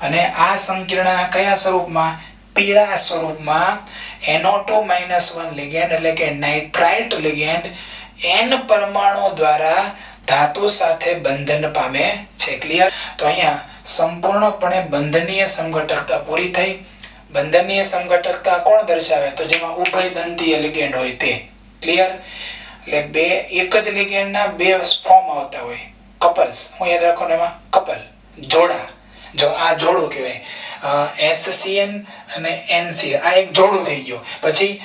અને આ સંકીર્ણના કયા સ્વરૂપમાં? પીળા સ્વરૂપમાં NO2-1 લિગેન્ડ એટલે કે નાઇટ્રાઇટ લિગેન્ડ N પરમાણુ દ્વારા ધાતુ સાથે બંધન પામે છે. ક્લિયર? તો અહીંયા સંપૂર્ણપણે બંધનીય સમઘટકતા પૂરી થઈ. બંધનીય સમઘટકતા કોણ દર્શાવે? તો જેમાં ઉભયદંતીય લિગેન્ડ હોય તે. ક્લિયર? એટલે બે એક જ લિગેન્ડના બે ફોર્મ આવતા હોય, કપલ્સ. હું યાદ રાખો ને, એમાં કપલ, જોડા. જો આ જોડું કહેવાય SCN અને NC, આ એક જોડું થઈ ગયું. પછી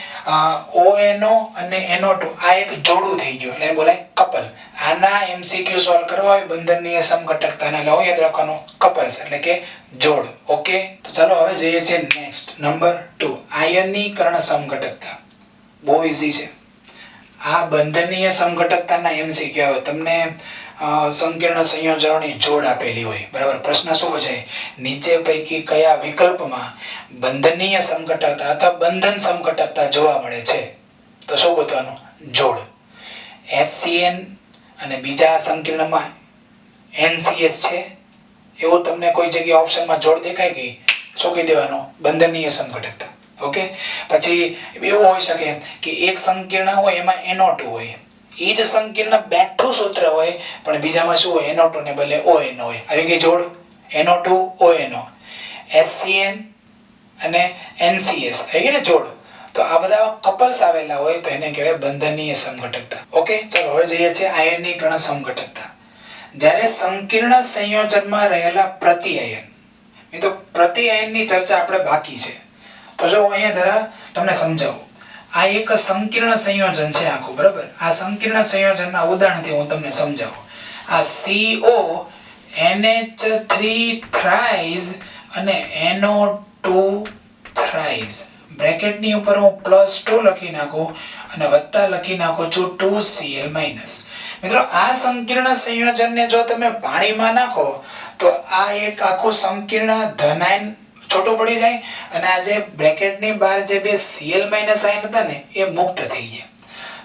ONO અને NO2 આ એક જોડું થઈ ગયું એટલે બોલાય કપલ. આના MCQ સોલ્વ કરવા હોય બંધનીય સમઘટકતાને એટલે યાદ રાખવાનું કપલ્સ એટલે કે જોડ. ઓકે, તો ચાલો હવે જઈએ છીએ નેક્સ્ટ નંબર 2, આયનીકરણ સમઘટકતા. બહુ ઈઝી છે. આ બંધનીય સમઘટકતાના MCQ આવે. તમને સંકીર્ણ સંયોજનોની જોડ આપેલી હોય. બરાબર? પ્રશ્ન શું પૂછાય? નીચે પૈકી કયા વિકલ્પમાં બંધનીય સમઘટકતા અથવા બંધન સમઘટકતા જોવા મળે છે? તો શું ગોતવાનું? જોડ. SCN અને બીજા સંકીર્ણમાં NCS છે એવું તમને કોઈ જગ્યાએ ઓપ્શનમાં જોડ દેખાય ગઈ, શું કહી દેવાનું? બંધનીય સમઘટકતા. ઓકે, પછી એવું હોઈ શકે કે એક સંકીર્ણ હોય એમાં NO2 હોય, એ જ સંકીર્ણ બેઠું સૂત્ર હોય પણ બીજામાં શું હોય? NO2 ને બદલે ONO હોય. આવી ગઈ જોડ. NO2 ONO, SCN અને NCS આવી ગઈ ને જોડ. તો આ બધા કપલ્સ આવેલા હોય તો એને કહેવાય બંધનીય સમઘટકતા. ઓકે, ચલો હવે જઈએ છીએ આયનીકરણ સમઘટકતા. જ્યારે સંકીર્ણ સંયોજનમાં રહેલા પ્રતિઆયન, તો પ્રતિઆયનની ચર્ચા આપણે બાકી છે. તો જો અહીંયા જરા તમને સમજાવું. આ એક સંકીર્ણ સંયોજન છે આખું. બરાબર? આ સંકીર્ણ સંયોજનના ઉદાહરણથી હું તમને સમજાવું. આ CONH3 થ્રાઇસ અને NO2 2 thrice. બ્રેકેટની ઉપર હું +2 લખી નાખું અને વત્તા લખી નાખું છું 2Cl-. મિત્રો આ સંકીર્ણ સંયોજનને જો તમે પાણીમાં નાખો તો આ એક આખું સંકીર્ણ ધનાયન છોટું પડી જાય અને આ જે બ્રેકેટની બહાર જે બે Cl- આયન હતા ને એ મુક્ત થઈ ગયા.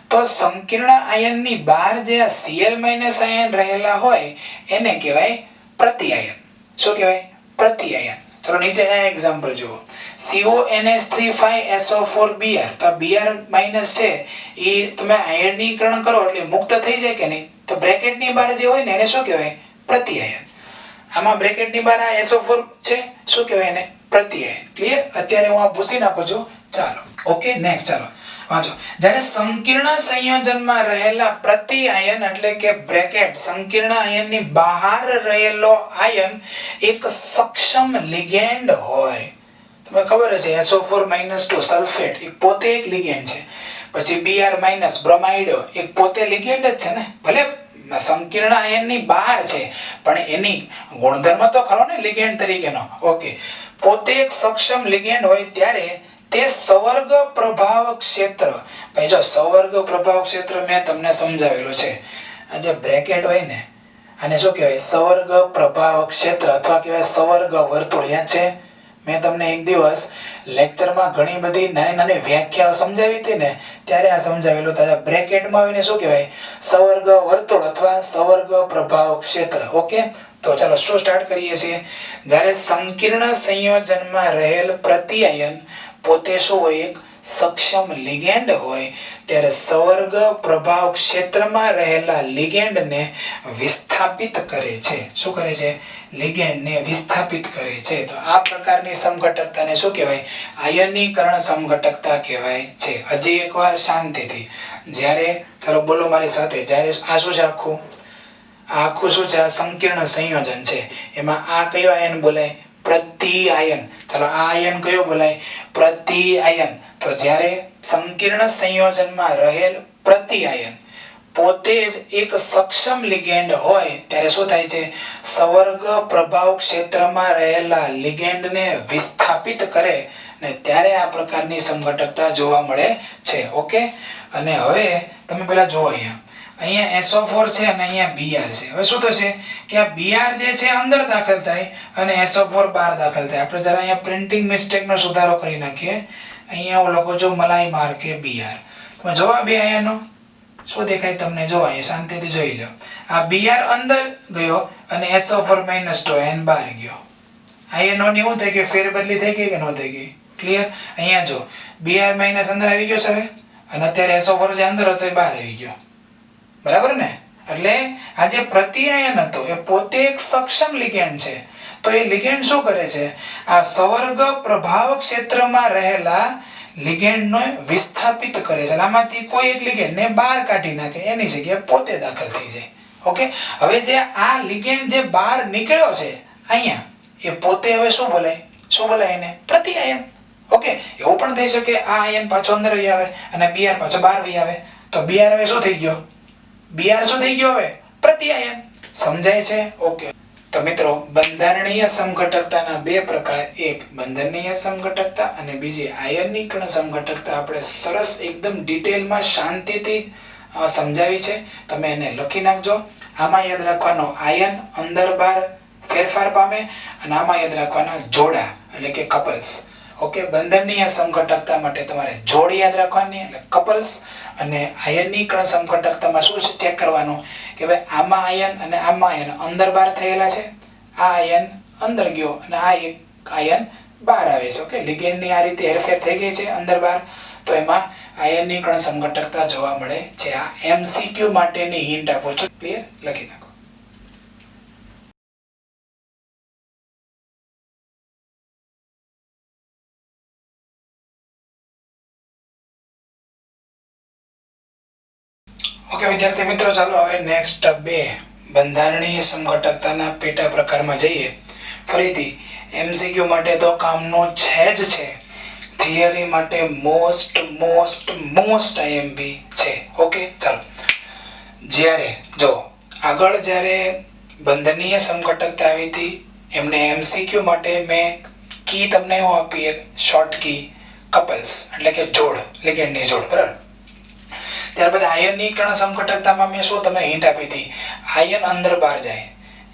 તો સંકીર્ણ આયનની બહાર જે આ Cl- આયન રહેલા હોય એને કહેવાય પ્રતિઆયન. શું કહેવાય? પ્રતિઆયન. ચલો નીચે આ એક્ઝામ્પલ જુઓ. CONH3 5SO4Br. તો Br- છે એ તમે આયનીકરણ કરો એટલે મુક્ત થઈ જાય કે નહીં? તો બ્રેકેટની બહાર જે હોય ને એને શું કહેવાય? પ્રતિઆયન. આમાં બ્રેકેટની બહાર આ SO4 છે, શું કહેવાય એને? પ્રતિઆયન. ક્લિયર? અત્યારે હું આ ભૂસી નાખું છું. ચાલો ઓકે, નેક્સ્ટ ચાલો વાંચો. જ્યારે સંકીર્ણ સંયોજનમાં રહેલા પ્રતિઆયન એટલે કે બ્રેકેટ સંકીર્ણ આયનની બહાર રહેલો આયન એક સક્ષમ લિગેન્ડ હોય. તમને ખબર હશે SO4-2 સલ્ફેટ એક પોતે એક લિગેન્ડ છે. પછી Br- બ્રોમાઇડ એક પોતે લિગેન્ડ જ છે ને, ભલે સંકીર્ણ આયનની બહાર છે પણ એની ગુણધર્મ તો ખરો ને લિગેન્ડ તરીકેનો. ઓકે, પોતે એક સક્ષમ લિગેન્ડ હોય ત્યારે તે સંવર્ગ પ્રભાવ ક્ષેત્ર. ભાઈ જો સંવર્ગ પ્રભાવ ક્ષેત્ર મેં તમને સમજાવેલું છે. આ જે બ્રેકેટ હોય ને આને શું કહેવાય? સંવર્ગ પ્રભાવ ક્ષેત્ર અથવા કહેવાય સંવર્ગ વર્તુળ. યાદ છે? મેં તમને એક દિવસ લેક્ચરમાં ઘણી બધી નાની નાની વ્યાખ્યાઓ સમજાવી હતી ને ત્યારે આ સમજાવેલું હતું. બ્રેકેટમાં આવીને શું કહેવાય? સંવર્ગ વર્તુળ અથવા સંવર્ગ પ્રભાવ ક્ષેત્ર. ઓકે, તો ચાલો શું સ્ટાર્ટ કરીએ છીએ. જ્યારે સંકીર્ણ સંયોજનમાં રહેલ પ્રતિઆયન પોતે શું હોય? એક સક્ષમ લિગેન્ડ હોય ત્યારે સંવર્ગ પ્રભાવ ક્ષેત્રમાં રહેલા લિગેન્ડને વિસ્થાપિત કરે છે. શું કરે છે? લિગેન્ડને વિસ્થાપિત કરે છે. તો આ પ્રકારની સમઘટકતાને શું કહેવાય? આયનીકરણ સમઘટકતા કહેવાય છે. હજી એકવાર શાંતિથી. જ્યારે ચાલો બોલો મારી સાથે. જ્યારે આ શું છે? આખું શું છે? આ સંકીર્ણ સંયોજન છે. એમાં આ કયો આયન બોલાય? પ્રતિઆયન. ચાલો આ આયન કયો બોલાય? પ્રતિઆયન. તો જ્યારે સંકીર્ણ સંયોજનમાં રહેલ પ્રતિઆયન પોતે જ એક સક્ષમ લિગેન્ડ હોય ત્યારે શું થાય છે? સંવર્ગ પ્રભાવ ક્ષેત્રમાં રહેલા લિગેન્ડને વિસ્થાપિત કરે ને ત્યારે આ પ્રકારની સમઘટકતા જોવા મળે છે. ઓકે, અને હવે તમે પેલા જુઓ અહીંયા SO4 છે અને અહીંયા Br છે. હવે શું થશે કે આ Br જે છે અંદર દાખલ થાય અને SO4 બહાર દાખલ થાય. આપણે જરા અહીંયા પ્રિન્ટિંગ મિસ્ટેકનો સુધારો કરી નાખીએ. અહીંયા હું લખું છું મલાઈ માર્કે Br. તમે જોવા બે આયનો શું દેખાય તમને? જો અહીંયા શાંતિથી જોઈ લો. આ Br અંદર ગયો અને SO4-2 આયન બહાર ગયો. આયનોની શું થઈ ગઈ? ફેરબદલી થઈ ગઈ કે ન થઈ ગઈ? ક્લિયર? અહીંયા જો Br- અંદર આવી ગયો છે હવે અને અત્યારે SO4 જે અંદર હતો એ બહાર આવી ગયો. બરાબર ને? એટલે આ જે પ્રતિઆયન હતો એ પોતે એક સક્ષમ લિગેન્ડ છે. તો એ લિગેન્ડ શું કરે છે? આ સંવર્ગ પ્રભાવ ક્ષેત્રમાં રહેલા લિગેન્ડને વિસ્થાપિત કરે છે. આમાંથી કોઈ એક લિગેન્ડને બહાર કાઢી નાખે, એની જગ્યાએ પોતે દાખલ થઈ જાય. ઓકે, હવે જે આ લિગેન્ડ જે બહાર નીકળ્યો છે અહીંયા એ પોતે હવે શું બોલાય? શું બોલાય એને? પ્રતિઆયન. ઓકે, એવું પણ થઈ શકે આ આયન પાછો અંદર આવી આવે અને Br પાછો બહાર આવી આવે. તો Br હવે શું થઈ ગયો? Br શું થઈ ગયો? હવે પ્રતિઆયન. સમજાય છે? ઓકે, તો મિત્રો બંધારણીય સમઘટકતાના બે પ્રકાર, એક બંધનીય સમઘટકતા અને બીજી આયનીકરણ સમઘટકતા આપણે સરસ એકદમ ડિટેલમાં શાંતિથી સમજાવી છે. તમે એને લખી નાખજો. આમાં યાદ રાખવાનો આયન અંદર બહાર ફેરફાર પામે અને આમાં યાદ રાખવાના જોડા એટલે કે કપલ્સ. ઓકે, બંધનીય સમઘટકતા માટે તમારે જોડી યાદ રાખવાની એટલે કપલ્સ, અને આયનીકરણ સમઘટકતામાં શું છે ચેક કરવાનું કે ભાઈ આમાં આયન અને આમાં આયન અંદર બહાર થયેલા છે. આ આયન અંદર ગયો અને આ એક આયન બહાર આવે છે. ઓકે, લિગેન્ડની આ રીતે હેરફેર થઈ ગઈ છે અંદર બહાર. તો એમાં આયનીકરણ સમઘટકતા જોવા મળે છે. આ MCQ માટેની હિન્ટ આપો છો. ક્લિયર? લખી નાખો. ઓકે વિદ્યાર્થી મિત્રો, ચાલો હવે નેક્સ્ટ બે બંધારણીય સમઘટકતાના પેટા પ્રકારમાં જઈએ. ફરીથી MCQ માટે તો કામનું છે જ છે, થિયરી માટે મોસ્ટ IMP છે. ઓકે, ચાલો. જ્યારે જો આગળ જ્યારે બંધનીય સમઘટકતા આવી હતી એમને MCQ માટે મેં કી તમને હું આપીએ શોર્ટ કી કપલ્સ એટલે કે જોડ, લિગેન્ડની જોડ, બરાબર. ત્યારબાદ આયનની કણ સમઘટકતામાં મેં શું તમને હિન્ટ આપી હતી, આયન અંદર બહાર જાય,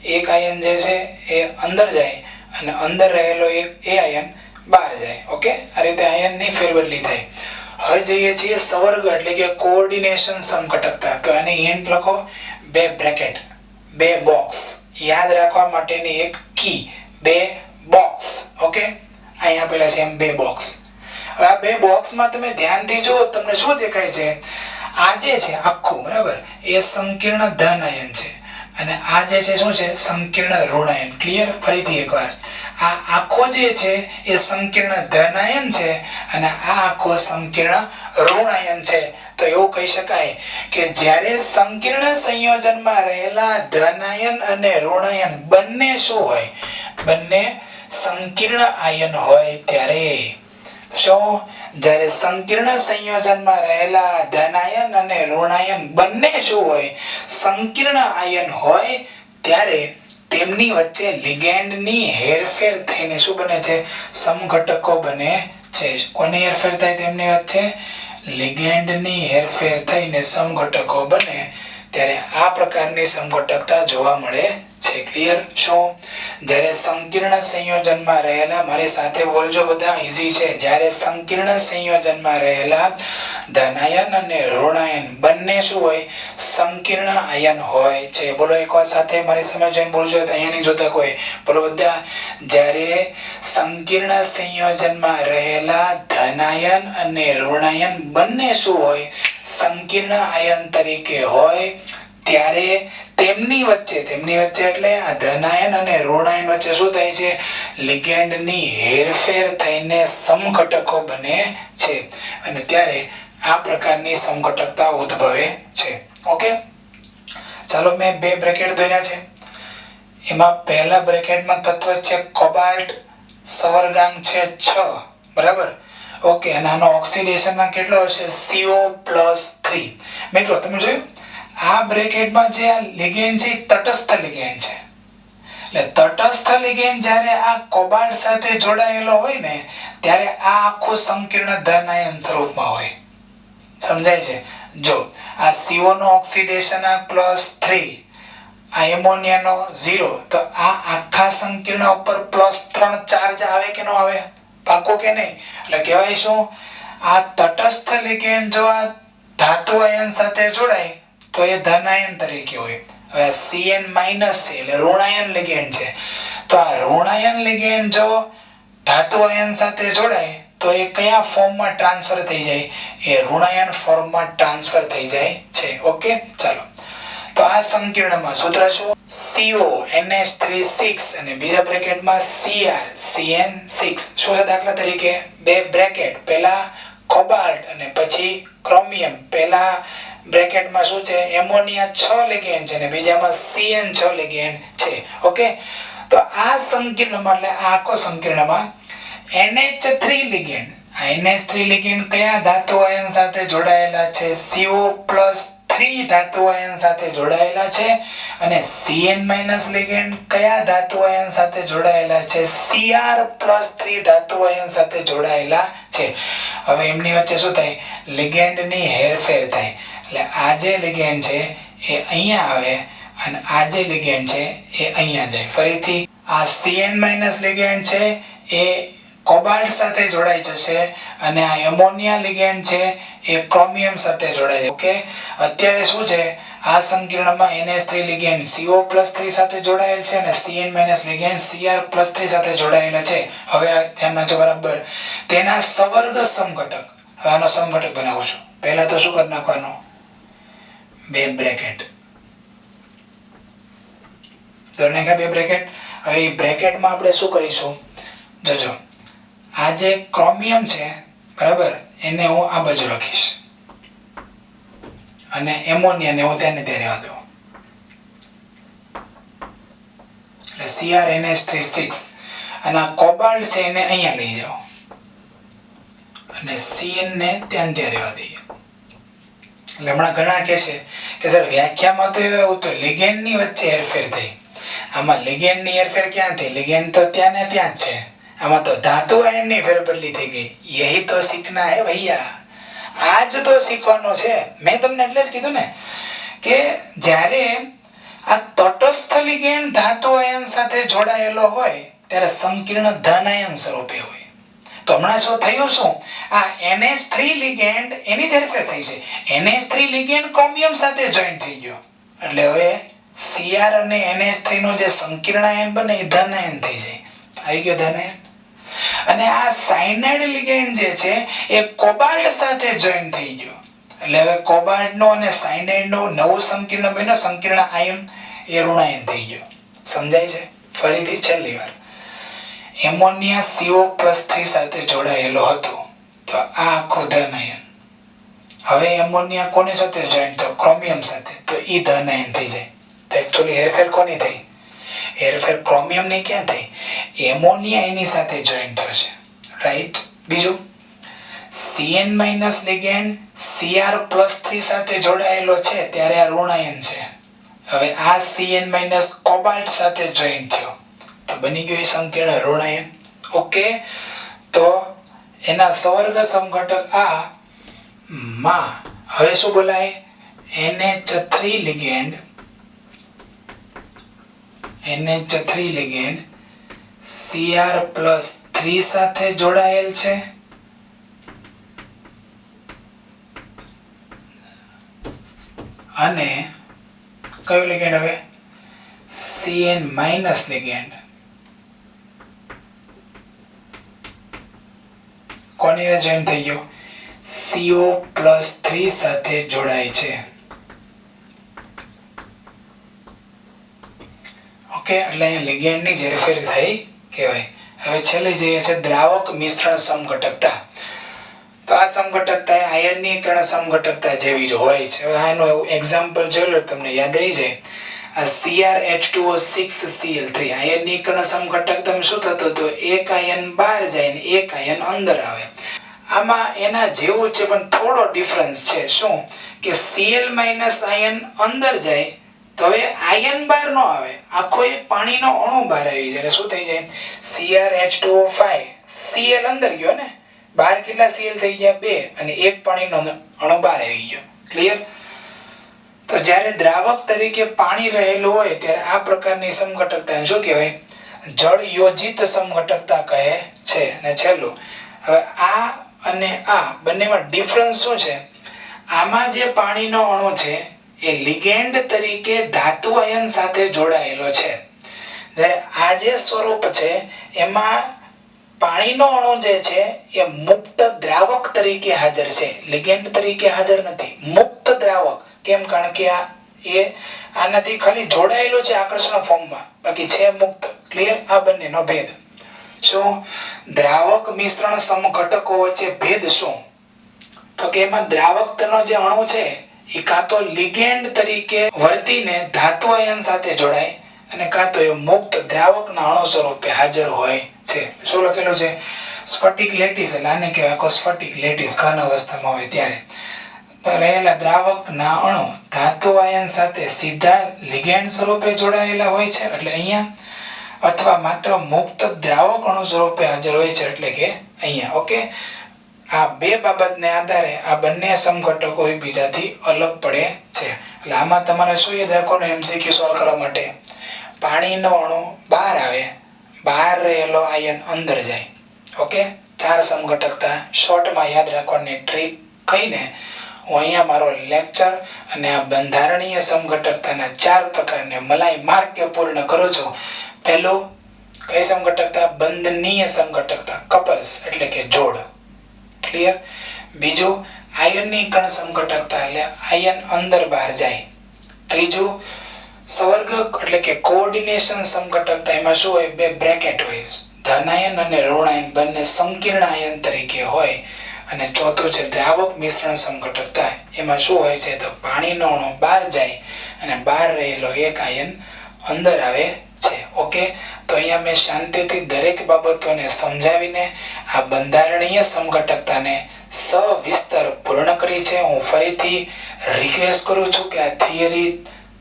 એક આયન જે છે એ અંદર જાય અને અંદર રહેલો એ આયન બહાર જાય. ઓકે, આ રીતે આયનની ફેરબદલી થાય. હવે જોઈએ છીએ સવર્ગ એટલે કે કોઓર્ડિનેશન સમઘટકતા. તો આની હિન્ટ લખો, બે બ્રેકેટ, બે બોક્સ, યાદ રાખવા માટેની એક કી, બે બોક્સ. ઓકે, અહીંયા આપેલા છે એમ બે બોક્સ. હવે આ બે બોક્સમાં તમે ધ્યાનથી જુઓ, તમને શું દેખાય છે? આ જે છે આખું, બરાબર, એ સંકીર્ણ ધન આયન છે અને આ જે છે શું છે? સંકીર્ણ ઋણ આયન. ક્લિયર? ફરીથી એકવાર, આ આખો જે છે એ સંકીર્ણ ધન આયન છે અને આ આખો સંકીર્ણ ઋણ આયન છે. તો એવું કહી શકાય કે જ્યારે સંકીર્ણ સંયોજનમાં રહેલા ધન આયન અને ઋણ આયન બંને શું હોય? બંને સંકીર્ણ આયન હોય. ત્યારે શું? જ્યારે સંકીર્ણ સંયોજનમાં રહેલા ધનાયન અને ઋણાયન બંને શું હોય? સંકીર્ણ આયન હોય. ત્યારે તેમની વચ્ચે લિગેન્ડની હેરફેર થઈને શું બને છે? સમઘટકો બને છે. કોની હેરફેર થાય તેમની વચ્ચે? લિગેન્ડની હેરફેર થઈને સમઘટકો બને. ત્યારે આ પ્રકારની સમઘટકતા જોવા મળે છે. ક્લિયર? શું? જ્યારે સંકીર્ણ સંયોજનમાં રહેલા, મારી સાથે બોલજો બધા, ઈઝી છે. જ્યારે સંકીર્ણ સંયોજનમાં રહેલા ધનાયન અને ઋણાયન બંને શું હોય? સંકીર્ણ આયન હોય છે. બોલો એકવાર સાથે મારી સામે જોઈને બોલજો. અહીંયા નહીં જોતા કોઈ, બોલો બધા. જ્યારે સંકીર્ણ સંયોજનમાં રહેલા ધનાયન અને ઋણાયન બંને શું હોય? સંકીર્ણ આયન તરીકે હોય. ત્યારે તેમની વચ્ચે એટલે આ ધનાયન અને ઋણાયન વચ્ચે શું થાય છે? લિગેન્ડની હેરફેર થઈને સમઘટકો બને છે અને ત્યારે આ પ્રકારની સમઘટકતા ઉદ્ભવે છે. ઓકે, ચાલો મેં બે બ્રેકેટ દોર્યા છે. એમાં પહેલા બ્રેકેટમાં તત્વ છે કોબાલ્ટ, સવર્ગાંક છે 6, બરાબર. ઓકે, અને આનો ઓક્સિડેશન કેટલો હશે? CO+3. મિત્રો તમે જોયું, આ બ્રેકેટમાં જે આ લિગેન્ડ છે તટસ્થ લિગેન્ડ છે. એટલે તટસ્થ લિગેન્ડ જ્યારે આ કોબાલ્ટ સાથે જોડાયેલો હોય ને, ત્યારે આ આખું સંકીર્ણ ધન આયન સ્વરૂપમાં હોય. સમજાય છે? જો આ CO નો ઓક્સિડેશન આ +3, આ એમોનિયાનો 0, તો આ આખા સંકીર્ણ ઉપર +3 ચાર્જ આવે કે ન આવે? પાકો કે નહીં? એટલે કહેવાય શું? આ તટસ્થ લિગેન્ડ જો આ ધાતુ આયન સાથે જોડાય તો એ ધન આયન તરીકે હોય. હવે Cn- છે એટલે ઋણાયન લિગેન્ડ છે. તો આ ઋણાયન લિગેન્ડ જો ધાતુ આયન સાથે જોડાય તો એ કયા ફોર્મમાં ટ્રાન્સફર થઈ જાય? એ ઋણાયન ફોર્મમાં ટ્રાન્સફર થઈ જાય છે. ઓકે, ચાલો. તો આ સંકીર્ણમાં સૂત્ર શું? CO NH3 અને બીજા બ્રેકેટમાં Cr CN6. શું છે? દાખલા તરીકે બે બ્રેકેટ, પહેલા કોબાલ્ટ અને પછી ક્રોમિયમ. પહેલા બ્રેકેટમાં શું છે? એમોનિયા 6 લિગેન્ડ છે અને બીજામાં CN6 લિગેન્ડ છે. ઓકે, તો આ સંકીર્ણમાં એટલે આ આખો સંકીર્ણમાં NH3 લિગેન્ડ. આ NH3 લિગેન્ડ કયા ધાતુ આયન સાથે જોડાયેલા છે? CO+3 ધાતુ આયન સાથે જોડાયેલા છે. અને Cn- લિગેન્ડ કયા ધાતુ આયન સાથે જોડાયેલા છે? Cr+3 ધાતુ આયન સાથે જોડાયેલા છે. હવે એમની વચ્ચે શું થાય? લિગેન્ડની હેરફેર થાય. એટલે આ જે લિગેન્ડ છે એ અહીંયા આવે અને આ જે લિગેન્ડ છે એ અહીંયા જાય. ફરીથી આ Cn- લિગેન્ડ છે એ કોબાલ્ટ સાથે જોડાઈ જશે અને આ એમોનિયા લિગેન્ડ છે એ ક્રોમિયમ સાથે જોડાય. ઓકે, અત્યારે શું છે? આ સંકીર્ણમાં NH3 લિગેન્ડ CO+3 સાથે જોડાયેલ છે અને Cn- લિગેન્ડ Cr+3 સાથે જોડાયેલા છે. હવે આ ધ્યાન રાખજો બરાબર. તેના સવર્ગ સમઘટક. હવે આનો સમઘટક બનાવું છું. પહેલા તો શું કરી નાખવાનું? બે બ્રેકેટ. દોરને બે બ્રેકેટ. હવે એ બ્રેકેટમાં આપણે શું કરીશું? જોજો, આ જે ક્રોમિયમ છે, બરાબર, એને હું આ બાજુ લખીશ અને એમોનિયાને હું તેને ત્યાં રહેવા દઉં. એટલે CrNH3 અને આ કોબાલ્ટ છે એને અહીંયા લઈ જાઓ અને Cn ને ત્યાં રહેવા દઈએ. એટલે હમણાં ઘણા કહે છે કે સર વ્યાખ્યામાં તો એવું તો લિગેન્ડની વચ્ચે હેરફેર થઈ. આમાં લિગેન્ડની હેરફેર ક્યાં થઈ? લિગેન્ડ તો ત્યાં ને ત્યાં જ છે. આમાં તો ધાતુ આયન ની ફેરબદલી થઈ ગઈ. યહી તો સીખના હે ભૈયા, આજ તો શીખવાનું છે. મેં તમને એટલે જ કીધું ને કે જ્યારે આ તટસ્થ લિગેન્ડ ધાતુ આયન સાથે જોડાયેલો હોય ત્યારે સંકીર્ણ ધન આયન સ્વરૂપે હોય. તો હમણાં શું થયું? શું આ NH3 લિગેન્ડ એની જ હેરફેર થઈ છે. NH3 લિગેન્ડ ક્રોમિયમ સાથે જોઈન થઈ ગયો એટલે હવે Cr અને NH3 નો જે સંકીર્ણ આયન બને એ ધન આયન થઈ જાય. આવી ગયો ધન આયન. અને આ સાયનાઇડ લિગેન્ડ જે છે એ કોબાલ્ટ સાથે જોઈન થઈ ગયો એટલે હવે કોબાલ્ટ નો અને સાયનાઇડ નો નવો સંકીર્ણ બન્યો, સંકીર્ણ આયન એ ઋણાયન થઈ ગયો. સમજાય છે? ફરીથી છેલ્લી વાર, એમોનિયા CO+3 સાથે જોડાયેલો હતો તો આ આખો ધન આયન. હવે એમોનિયા કોની સાથે જોઈન થયો? ક્રોમિયમ સાથે, તો ઈ ધન આયન થઈ જાય. તો એક્ચ્યુઅલી હેરફેર કોની થઈ? હેરફેર ક્રોમિયમ ની ક્યાં થઈ? એમોનિયા એની સાથે જોઈન થશે. રાઈટ. બીજું, Cn- લિગેન્ડ Cr+3 સાથે જોડાયેલો છે ત્યારે આ ઋણાયન છે. હવે આ Cn- કોબાલ્ટ સાથે જોઈન થયો તો બની ગયો સંકીર્ણ ઋણાયન. ઓકે, તો એના સ્વર્ગ સમઘટક આ માં હવે શું બોલાય? NH3 લિગેન્ડ Cr+3 સાથે જોડાયેલ છે અને કયો લિગેન્ડ? હવે Cn- લિગેન્ડ કોની જોઈન થઈ ગયો? CO+3 સાથે જોડાય છે. ઓકે, એટલે અહીંયા લિગેન્ડ ની હેરફેર થઈ કહેવાય. હવે છેલ્લે જઈએ છે દ્રાવક મિશ્રણ સમઘટકતા. તો આ સમઘટકતા આયનની કણ સમઘટકતા જેવી જ હોય છે. હવે આનો એક્ઝામ્પલ જોઈ લો, તમને યાદ આવી જાય. આ CrH2O6Cl3 આયનની કણ સમઘટકતા શું થતું હતું? એક આયન બહાર જાય ને એક આયન અંદર આવે. આમાં એના જેવું છે પણ થોડો ડિફરન્સ છે. શું કે Cl- આયન અંદર જાય તો હવે આયન બહાર ન આવે, આખો એક પાણીનો અણુ બહાર આવી જાય. શું થઈ જાય? CrH2O5 Cl અંદર ગયો ને, બહાર કેટલા Cl થઈ ગયા? 2, અને એક પાણીનો અણુ બહાર આવી ગયો. ક્લિયર? તો જ્યારે દ્રાવક તરીકે પાણી રહેલું હોય ત્યારે આ પ્રકારની સમઘટકતા શું કહેવાય? જળ યોજિત સમઘટકતા કહે છે. અને છેલ્લું, હવે આ અને આ બંનેમાં ડિફરન્સ શું છે? આમાં જે પાણીનો અણુ છે એ લિગેન્ડ તરીકે ધાતુ આયન સાથે જોડાયેલો છે, જ્યારે આ જે સ્વરૂપ છે એમાં પાણીનો અણુ જે છે એ મુક્ત દ્રાવક તરીકે હાજર છે, લિગેન્ડ તરીકે હાજર નથી. મુક્ત દ્રાવક કેમ? કારણ કે આ એ આનાથી ખાલી જોડાયેલો છે આકર્ષણ ફોર્મમાં, બાકી છે મુક્ત. ક્લિયર? આ બંનેનો ભેદ શું? દ્રાવક મિશ્રણ સમઘટકો વચ્ચે ભેદ શું? તો કે એમાં દ્રાવકનો જે અણુ છે એ કાં તો લિગેન્ડ તરીકે વર્તીને ધાતુ આયન સાથે જોડાય અને કાં તો એ મુક્ત દ્રાવકના અણુ સ્વરૂપે હાજર હોય છે. શું લખેલું છે? સ્ફટિક લેટિસ, એટલે આને કહેવાય આખો સ્ફટિક લેટિસ ઘન અવસ્થામાં હોય ત્યારે રહેલા દ્રાવકના અણુ ધાતુ આયન સાથે સીધા લિગેન્ડ સ્વરૂપે જોડાયેલા હોય છે એટલે અહીંયા, અથવા માત્ર મુક્ત દ્રાવક અણુ સ્વરૂપે હાજર હોય છે એટલે કે અહીંયા. ઓકે, આ બે બાબતને આધારે આ બંને સમઘટકો એકબીજાથી અલગ પડે છે. એટલે આમાં તમારે શું યાદ રાખવાનું MCQ સોલ્વ કરવા માટે? પાણીનો અણુ બહાર આવે, બહાર રહેલો આયન અંદર જાય. ઓકે, 4 સમઘટકતા શોર્ટમાં યાદ રાખવાની ટ્રીક કહીને હું અહીંયા મારો લેક્ચર અને આ બંધારણીય સમઘટકતાના 4 પ્રકારને મલાઈ માર્કે પૂર્ણ કરું છું. પહેલું કઈ સમઘટકતા? બંધનીય સમઘટકતા, કપલ્સ એટલે કે જોડ. ક્લિયર? બીજું આયનની કણ સમઘટકતા, એટલે આયન અંદર બહાર જાય. ત્રીજું સ્વર્ગ એટલે કે કોઓર્ડિનેશન સમઘટકતા, એમાં શું હોય? 2 બ્રેકેટ હોય, ધનાયન અને ઋણાયન બંને સંકીર્ણ આયન તરીકે હોય. અને ચોથું છે દ્રાવક મિશ્રણ સમઘટકતા, એમાં શું હોય છે? તો પાણીનો અણુ બહાર જાય અને બહાર રહેલો એક આયન અંદર આવે છે. ઓકે, તો અહીંયા મેં શાંતિથી દરેક બાબતોને સમજાવીને આ બંધારણીય સમઘટકતાને સવિસ્તર પૂર્ણ કરી છે. હું ફરીથી રિક્વેસ્ટ કરું છું કે આ થિયરી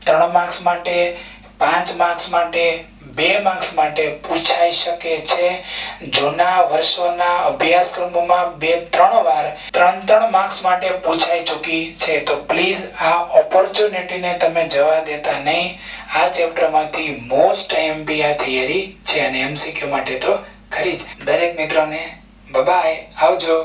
3 માર્ક્સ માટે, 5 માર્ક્સ માટે 2 માર્ક્સ માટે પૂછાઈ શકે છે. જૂના વર્ષોના અભ્યાસક્રમોમાં 2-3 વાર 3 માર્ક્સ માટે પૂછાઈ ચૂકી છે. તો પ્લીઝ આ ઓપોર્ચ્યુનિટીને તમે જવા દેતા નહીં. આ ચેપ્ટરમાંથી મોસ્ટ IMP આ થિયરી છે અને MCQ માટે તો ખરી જ. દરેક મિત્રોને બાય, આવજો.